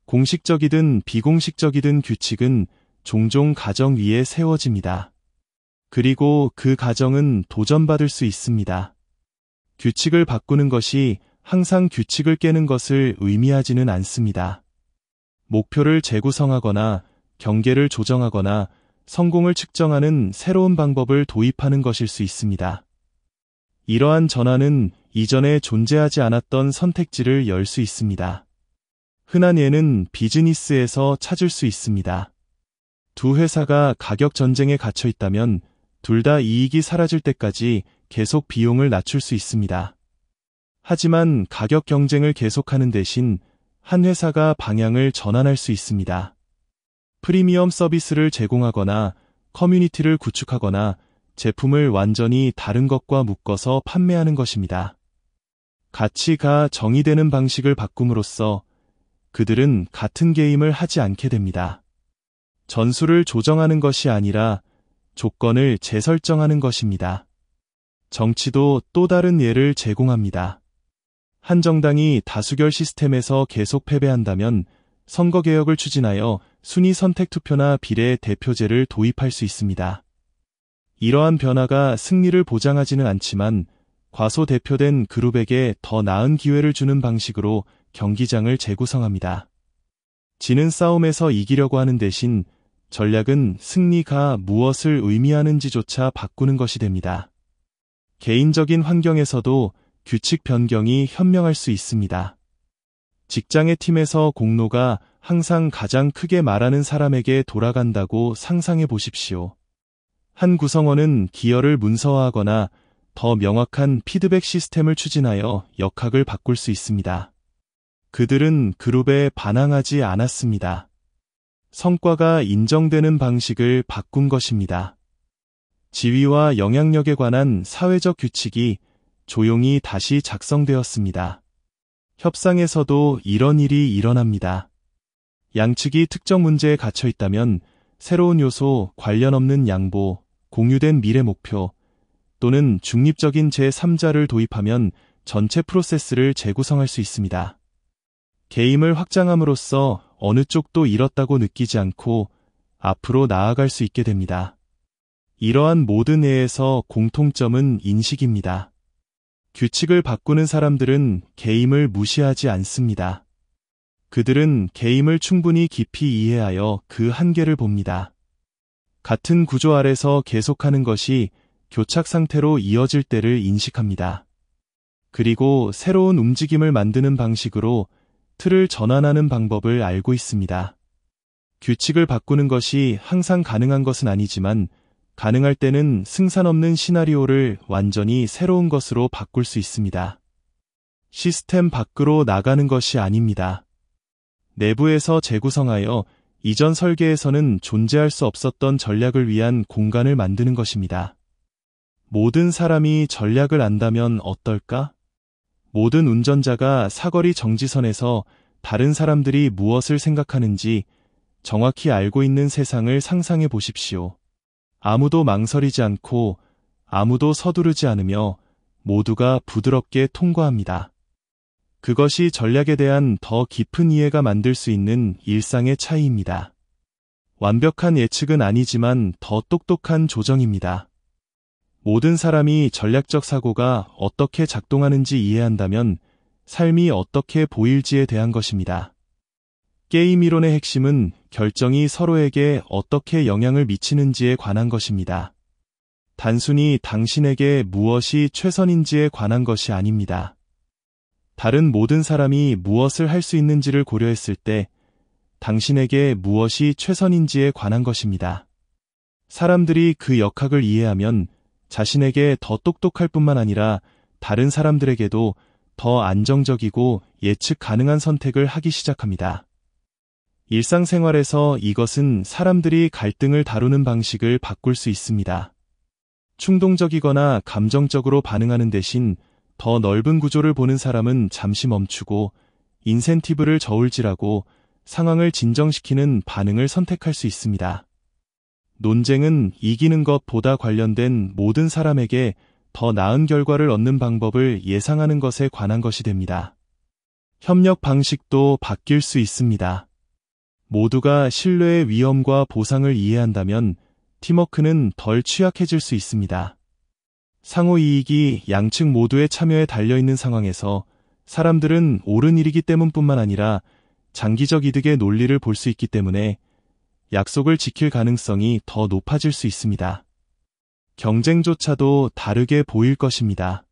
공식적이든 비공식적이든 규칙은 종종 가정 위에 세워집니다. 그리고 그 가정은 도전받을 수 있습니다. 규칙을 바꾸는 것이 항상 규칙을 깨는 것을 의미하지는 않습니다. 목표를 재구성하거나 경계를 조정하거나 성공을 측정하는 새로운 방법을 도입하는 것일 수 있습니다. 이러한 전환은 이전에 존재하지 않았던 선택지를 열 수 있습니다. 흔한 예는 비즈니스에서 찾을 수 있습니다. 두 회사가 가격 전쟁에 갇혀 있다면 둘 다 이익이 사라질 때까지 계속 비용을 낮출 수 있습니다. 하지만 가격 경쟁을 계속하는 대신 한 회사가 방향을 전환할 수 있습니다. 프리미엄 서비스를 제공하거나 커뮤니티를 구축하거나 제품을 완전히 다른 것과 묶어서 판매하는 것입니다. 가치가 정의되는 방식을 바꿈으로써 그들은 같은 게임을 하지 않게 됩니다. 전술을 조정하는 것이 아니라 조건을 재설정하는 것입니다. 정치도 또 다른 예를 제공합니다. 한 정당이 다수결 시스템에서 계속 패배한다면 선거개혁을 추진하여 순위 선택 투표나 비례 대표제를 도입할 수 있습니다. 이러한 변화가 승리를 보장하지는 않지만 과소대표된 그룹에게 더 나은 기회를 주는 방식으로 경기장을 재구성합니다. 지는 싸움에서 이기려고 하는 대신 전략은 승리가 무엇을 의미하는지조차 바꾸는 것이 됩니다. 개인적인 환경에서도 규칙 변경이 현명할 수 있습니다. 직장의 팀에서 공로가 항상 가장 크게 말하는 사람에게 돌아간다고 상상해 보십시오. 한 구성원은 기여를 문서화하거나 더 명확한 피드백 시스템을 추진하여 역학을 바꿀 수 있습니다. 그들은 그룹에 반항하지 않았습니다. 성과가 인정되는 방식을 바꾼 것입니다. 지위와 영향력에 관한 사회적 규칙이 조용히 다시 작성되었습니다. 협상에서도 이런 일이 일어납니다. 양측이 특정 문제에 갇혀 있다면 새로운 요소, 관련 없는 양보, 공유된 미래 목표 또는 중립적인 제3자를 도입하면 전체 프로세스를 재구성할 수 있습니다. 게임을 확장함으로써 어느 쪽도 잃었다고 느끼지 않고 앞으로 나아갈 수 있게 됩니다. 이러한 모든 예에서 공통점은 인식입니다. 규칙을 바꾸는 사람들은 게임을 무시하지 않습니다. 그들은 게임을 충분히 깊이 이해하여 그 한계를 봅니다. 같은 구조 아래서 계속하는 것이 교착 상태로 이어질 때를 인식합니다. 그리고 새로운 움직임을 만드는 방식으로 틀을 전환하는 방법을 알고 있습니다. 규칙을 바꾸는 것이 항상 가능한 것은 아니지만 가능할 때는 승산 없는 시나리오를 완전히 새로운 것으로 바꿀 수 있습니다. 시스템 밖으로 나가는 것이 아닙니다. 내부에서 재구성하여 이전 설계에서는 존재할 수 없었던 전략을 위한 공간을 만드는 것입니다. 모든 사람이 전략을 안다면 어떨까? 모든 운전자가 사거리 정지선에서 다른 사람들이 무엇을 생각하는지 정확히 알고 있는 세상을 상상해 보십시오. 아무도 망설이지 않고 아무도 서두르지 않으며 모두가 부드럽게 통과합니다. 그것이 전략에 대한 더 깊은 이해가 만들 수 있는 일상의 차이입니다. 완벽한 예측은 아니지만 더 똑똑한 조정입니다. 모든 사람이 전략적 사고가 어떻게 작동하는지 이해한다면 삶이 어떻게 보일지에 대한 것입니다. 게임 이론의 핵심은 결정이 서로에게 어떻게 영향을 미치는지에 관한 것입니다. 단순히 당신에게 무엇이 최선인지에 관한 것이 아닙니다. 다른 모든 사람이 무엇을 할 수 있는지를 고려했을 때 당신에게 무엇이 최선인지에 관한 것입니다. 사람들이 그 역학을 이해하면 자신에게 더 똑똑할 뿐만 아니라 다른 사람들에게도 더 안정적이고 예측 가능한 선택을 하기 시작합니다. 일상생활에서 이것은 사람들이 갈등을 다루는 방식을 바꿀 수 있습니다. 충동적이거나 감정적으로 반응하는 대신 더 넓은 구조를 보는 사람은 잠시 멈추고 인센티브를 저울질하고 상황을 진정시키는 반응을 선택할 수 있습니다. 논쟁은 이기는 것보다 관련된 모든 사람에게 더 나은 결과를 얻는 방법을 예상하는 것에 관한 것이 됩니다. 협력 방식도 바뀔 수 있습니다. 모두가 신뢰의 위험과 보상을 이해한다면 팀워크는 덜 취약해질 수 있습니다. 상호 이익이 양측 모두의 참여에 달려있는 상황에서 사람들은 옳은 일이기 때문뿐만 아니라 장기적 이득의 논리를 볼 수 있기 때문에 약속을 지킬 가능성이 더 높아질 수 있습니다. 경쟁조차도 다르게 보일 것입니다.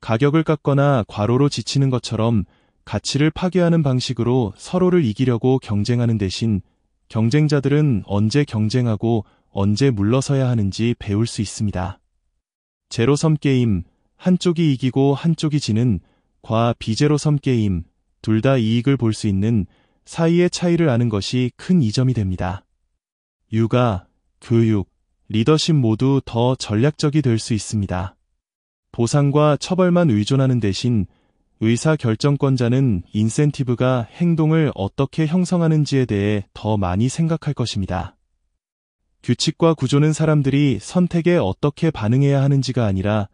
가격을 깎거나 과로로 지치는 것처럼 가치를 파괴하는 방식으로 서로를 이기려고 경쟁하는 대신 경쟁자들은 언제 경쟁하고 언제 물러서야 하는지 배울 수 있습니다. 제로섬 게임, 한쪽이 이기고 한쪽이 지는 과 비제로섬 게임, 둘 다 이익을 볼 수 있는 사이의 차이를 아는 것이 큰 이점이 됩니다. 육아, 교육, 리더십 모두 더 전략적이 될 수 있습니다. 보상과 처벌만 의존하는 대신 의사 결정권자는 인센티브가 행동을 어떻게 형성하는지에 대해 더 많이 생각할 것입니다. 규칙과 구조는 사람들이 선택에 어떻게 반응해야 하는지가 아니라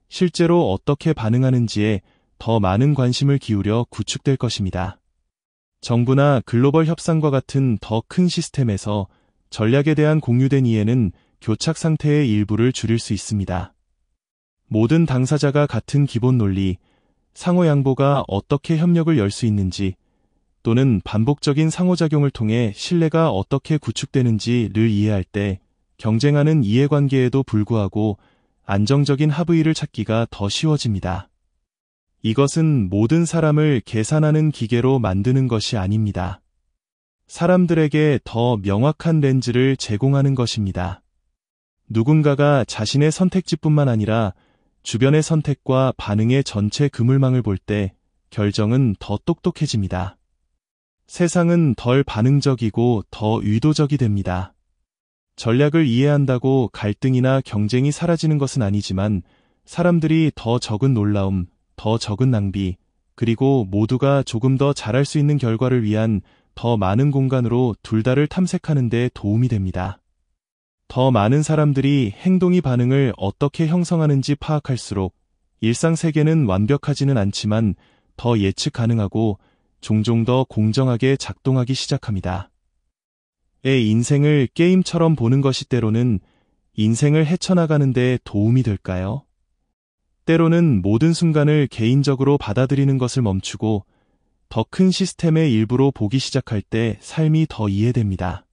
실제로 어떻게 반응하는지에 더 많은 관심을 기울여 구축될 것입니다. 정부나 글로벌 협상과 같은 더 큰 시스템에서 전략에 대한 공유된 이해는 교착 상태의 일부를 줄일 수 있습니다. 모든 당사자가 같은 기본 논리, 상호 양보가 어떻게 협력을 열 수 있는지, 또는 반복적인 상호작용을 통해 신뢰가 어떻게 구축되는지를 이해할 때 경쟁하는 이해관계에도 불구하고 안정적인 합의를 찾기가 더 쉬워집니다. 이것은 모든 사람을 계산하는 기계로 만드는 것이 아닙니다. 사람들에게 더 명확한 렌즈를 제공하는 것입니다. 누군가가 자신의 선택지뿐만 아니라 주변의 선택과 반응의 전체 그물망을 볼 때 결정은 더 똑똑해집니다. 세상은 덜 반응적이고 더 의도적이 됩니다. 전략을 이해한다고 갈등이나 경쟁이 사라지는 것은 아니지만 사람들이 더 적은 놀라움, 더 적은 낭비, 그리고 모두가 조금 더 잘할 수 있는 결과를 위한 더 많은 공간으로 둘 다를 탐색하는 데 도움이 됩니다. 더 많은 사람들이 행동이 반응을 어떻게 형성하는지 파악할수록 일상 세계는 완벽하지는 않지만 더 예측 가능하고 종종 더 공정하게 작동하기 시작합니다. 의 인생을 게임처럼 보는 것이 때로는 인생을 헤쳐나가는 데 도움이 될까요? 때로는 모든 순간을 개인적으로 받아들이는 것을 멈추고 더 큰 시스템의 일부로 보기 시작할 때 삶이 더 이해됩니다.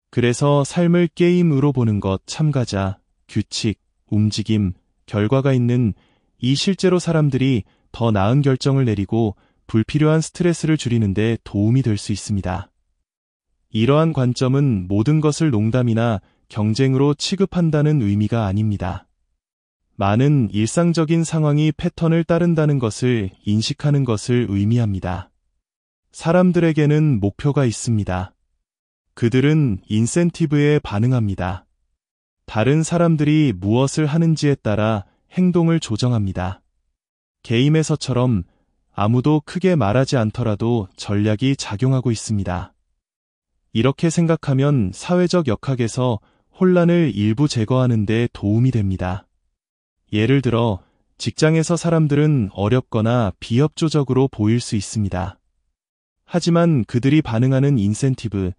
그래서 삶을 게임으로 보는 것, 참가자, 규칙, 움직임, 결과가 있는 이 실제로 사람들이 더 나은 결정을 내리고 불필요한 스트레스를 줄이는 데 도움이 될 수 있습니다. 이러한 관점은 모든 것을 농담이나 경쟁으로 취급한다는 의미가 아닙니다. 많은 일상적인 상황이 패턴을 따른다는 것을 인식하는 것을 의미합니다. 사람들에게는 목표가 있습니다. 그들은 인센티브에 반응합니다. 다른 사람들이 무엇을 하는지에 따라 행동을 조정합니다. 게임에서처럼 아무도 크게 말하지 않더라도 전략이 작용하고 있습니다. 이렇게 생각하면 사회적 역학에서 혼란을 일부 제거하는 데 도움이 됩니다. 예를 들어 직장에서 사람들은 어렵거나 비협조적으로 보일 수 있습니다. 하지만 그들이 반응하는 인센티브,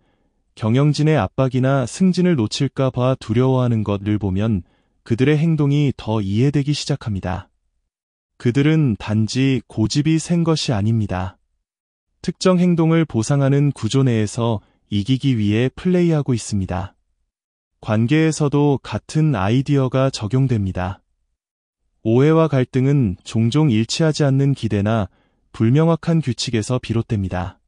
경영진의 압박이나 승진을 놓칠까 봐 두려워하는 것을 보면 그들의 행동이 더 이해되기 시작합니다. 그들은 단지 고집이 센 것이 아닙니다. 특정 행동을 보상하는 구조 내에서 이기기 위해 플레이하고 있습니다. 관계에서도 같은 아이디어가 적용됩니다. 오해와 갈등은 종종 일치하지 않는 기대나 불명확한 규칙에서 비롯됩니다.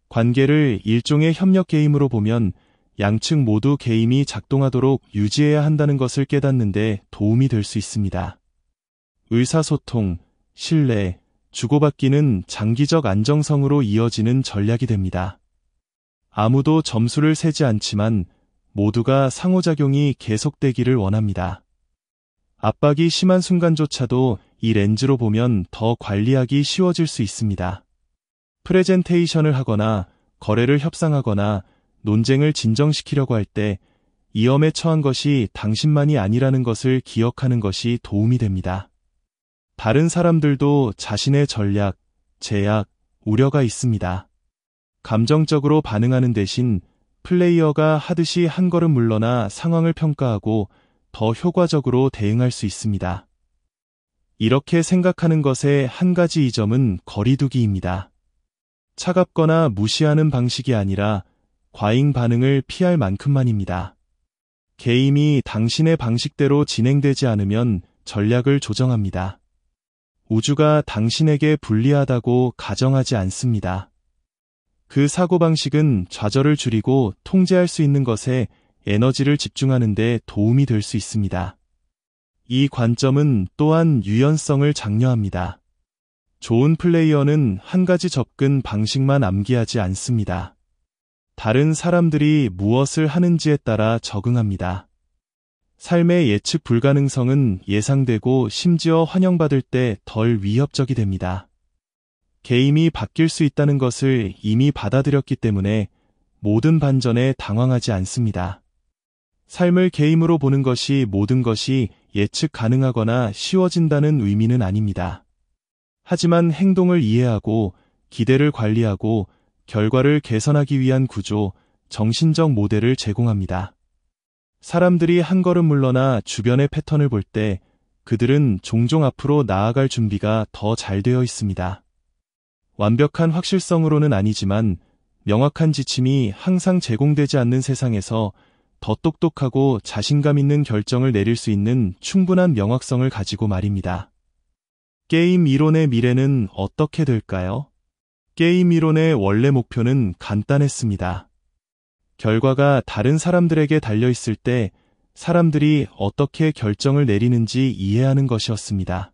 관계를 일종의 협력 게임으로 보면 양측 모두 게임이 작동하도록 유지해야 한다는 것을 깨닫는데 도움이 될 수 있습니다. 의사소통, 신뢰, 주고받기는 장기적 안정성으로 이어지는 전략이 됩니다. 아무도 점수를 세지 않지만 모두가 상호작용이 계속되기를 원합니다. 압박이 심한 순간조차도 이 렌즈로 보면 더 관리하기 쉬워질 수 있습니다. 프레젠테이션을 하거나 거래를 협상하거나 논쟁을 진정시키려고 할 때 위험에 처한 것이 당신만이 아니라는 것을 기억하는 것이 도움이 됩니다. 다른 사람들도 자신의 전략, 제약, 우려가 있습니다. 감정적으로 반응하는 대신 플레이어가 하듯이 한 걸음 물러나 상황을 평가하고 더 효과적으로 대응할 수 있습니다. 이렇게 생각하는 것의 한 가지 이점은 거리두기입니다. 차갑거나 무시하는 방식이 아니라 과잉 반응을 피할 만큼만입니다. 게임이 당신의 방식대로 진행되지 않으면 전략을 조정합니다. 우주가 당신에게 불리하다고 가정하지 않습니다. 그 사고방식은 좌절을 줄이고 통제할 수 있는 것에 에너지를 집중하는 데 도움이 될 수 있습니다. 이 관점은 또한 유연성을 장려합니다. 좋은 플레이어는 한 가지 접근 방식만 암기하지 않습니다. 다른 사람들이 무엇을 하는지에 따라 적응합니다. 삶의 예측 불가능성은 예상되고 심지어 환영받을 때 덜 위협적이 됩니다. 게임이 바뀔 수 있다는 것을 이미 받아들였기 때문에 모든 반전에 당황하지 않습니다. 삶을 게임으로 보는 것이 모든 것이 예측 가능하거나 쉬워진다는 의미는 아닙니다. 하지만 행동을 이해하고 기대를 관리하고 결과를 개선하기 위한 구조, 정신적 모델을 제공합니다. 사람들이 한 걸음 물러나 주변의 패턴을 볼 때 그들은 종종 앞으로 나아갈 준비가 더 잘 되어 있습니다. 완벽한 확실성으로는 아니지만 명확한 지침이 항상 제공되지 않는 세상에서 더 똑똑하고 자신감 있는 결정을 내릴 수 있는 충분한 명확성을 가지고 말입니다. 게임 이론의 미래는 어떻게 될까요? 게임 이론의 원래 목표는 간단했습니다. 결과가 다른 사람들에게 달려있을 때 사람들이 어떻게 결정을 내리는지 이해하는 것이었습니다.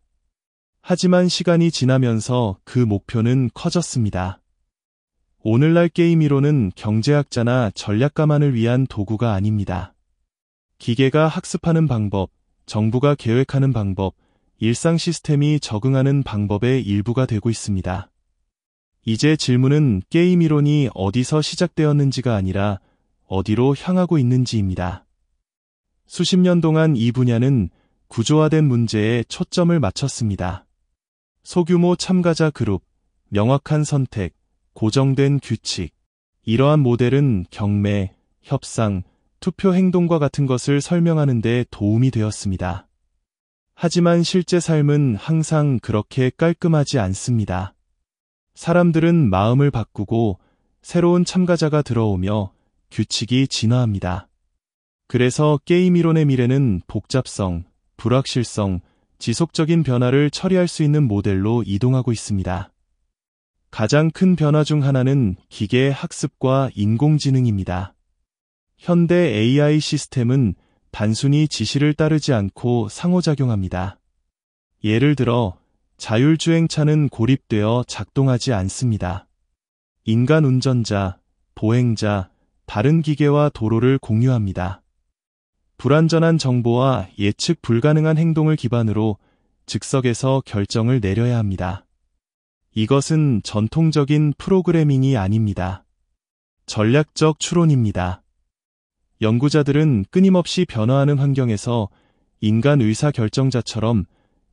하지만 시간이 지나면서 그 목표는 커졌습니다. 오늘날 게임 이론은 경제학자나 전략가만을 위한 도구가 아닙니다. 기계가 학습하는 방법, 정부가 계획하는 방법, 일상 시스템이 적응하는 방법의 일부가 되고 있습니다. 이제 질문은 게임 이론이 어디서 시작되었는지가 아니라 어디로 향하고 있는지입니다. 수십 년 동안 이 분야는 구조화된 문제에 초점을 맞췄습니다. 소규모 참가자 그룹, 명확한 선택, 고정된 규칙. 이러한 모델은 경매, 협상, 투표 행동과 같은 것을 설명하는 데 도움이 되었습니다. 하지만 실제 삶은 항상 그렇게 깔끔하지 않습니다. 사람들은 마음을 바꾸고 새로운 참가자가 들어오며 규칙이 진화합니다. 그래서 게임 이론의 미래는 복잡성, 불확실성, 지속적인 변화를 처리할 수 있는 모델로 이동하고 있습니다. 가장 큰 변화 중 하나는 기계 학습과 인공지능입니다. 현대 AI 시스템은 단순히 지시를 따르지 않고 상호작용합니다. 예를 들어 자율주행차는 고립되어 작동하지 않습니다. 인간 운전자, 보행자, 다른 기계와 도로를 공유합니다. 불완전한 정보와 예측 불가능한 행동을 기반으로 즉석에서 결정을 내려야 합니다. 이것은 전통적인 프로그래밍이 아닙니다. 전략적 추론입니다. 연구자들은 끊임없이 변화하는 환경에서 인간 의사결정자처럼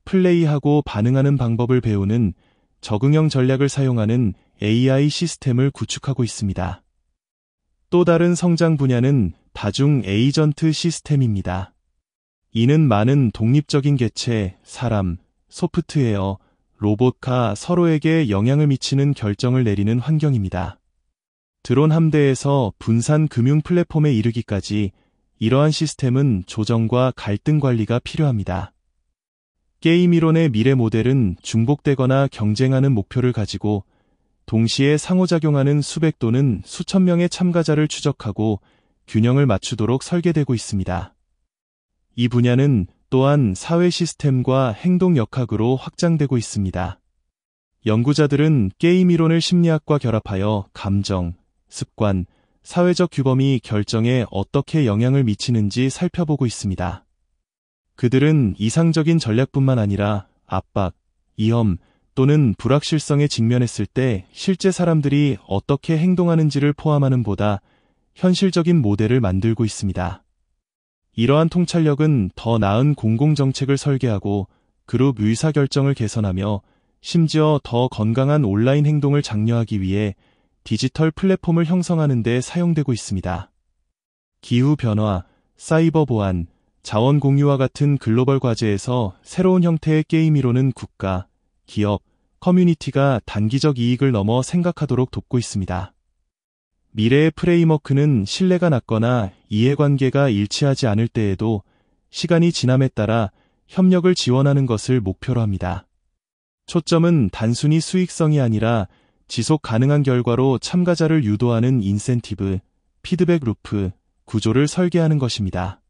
플레이하고 반응하는 방법을 배우는 적응형 전략을 사용하는 AI 시스템을 구축하고 있습니다. 또 다른 성장 분야는 다중 에이전트 시스템입니다. 이는 많은 독립적인 개체, 사람, 소프트웨어, 로봇과 서로에게 영향을 미치는 결정을 내리는 환경입니다. 드론 함대에서 분산 금융 플랫폼에 이르기까지 이러한 시스템은 조정과 갈등 관리가 필요합니다. 게임 이론의 미래 모델은 중복되거나 경쟁하는 목표를 가지고 동시에 상호작용하는 수백 또는 수천 명의 참가자를 추적하고 균형을 맞추도록 설계되고 있습니다. 이 분야는 또한 사회 시스템과 행동 역학으로 확장되고 있습니다. 연구자들은 게임 이론을 심리학과 결합하여 감정, 습관, 사회적 규범이 결정에 어떻게 영향을 미치는지 살펴보고 있습니다. 그들은 이상적인 전략뿐만 아니라 압박, 위험 또는 불확실성에 직면했을 때 실제 사람들이 어떻게 행동하는지를 포함하는 보다 현실적인 모델을 만들고 있습니다. 이러한 통찰력은 더 나은 공공정책을 설계하고 그룹 의사결정을 개선하며 심지어 더 건강한 온라인 행동을 장려하기 위해 디지털 플랫폼을 형성하는 데 사용되고 있습니다. 기후변화, 사이버 보안, 자원 공유와 같은 글로벌 과제에서 새로운 형태의 게임 이론은 국가, 기업, 커뮤니티가 단기적 이익을 넘어 생각하도록 돕고 있습니다. 미래의 프레임워크는 신뢰가 낮거나 이해관계가 일치하지 않을 때에도 시간이 지남에 따라 협력을 지원하는 것을 목표로 합니다. 초점은 단순히 수익성이 아니라 지속 가능한 결과로 참가자를 유도하는 인센티브, 피드백 루프, 구조를 설계하는 것입니다.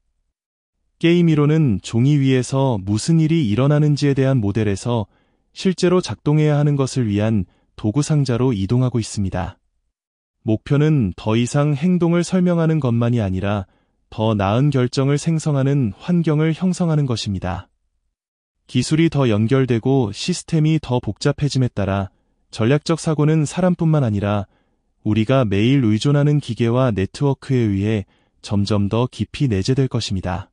게임 이론은 종이 위에서 무슨 일이 일어나는지에 대한 모델에서 실제로 작동해야 하는 것을 위한 도구 상자로 이동하고 있습니다. 목표는 더 이상 행동을 설명하는 것만이 아니라 더 나은 결정을 생성하는 환경을 형성하는 것입니다. 기술이 더 연결되고 시스템이 더 복잡해짐에 따라 전략적 사고는 사람뿐만 아니라 우리가 매일 의존하는 기계와 네트워크에 의해 점점 더 깊이 내재될 것입니다.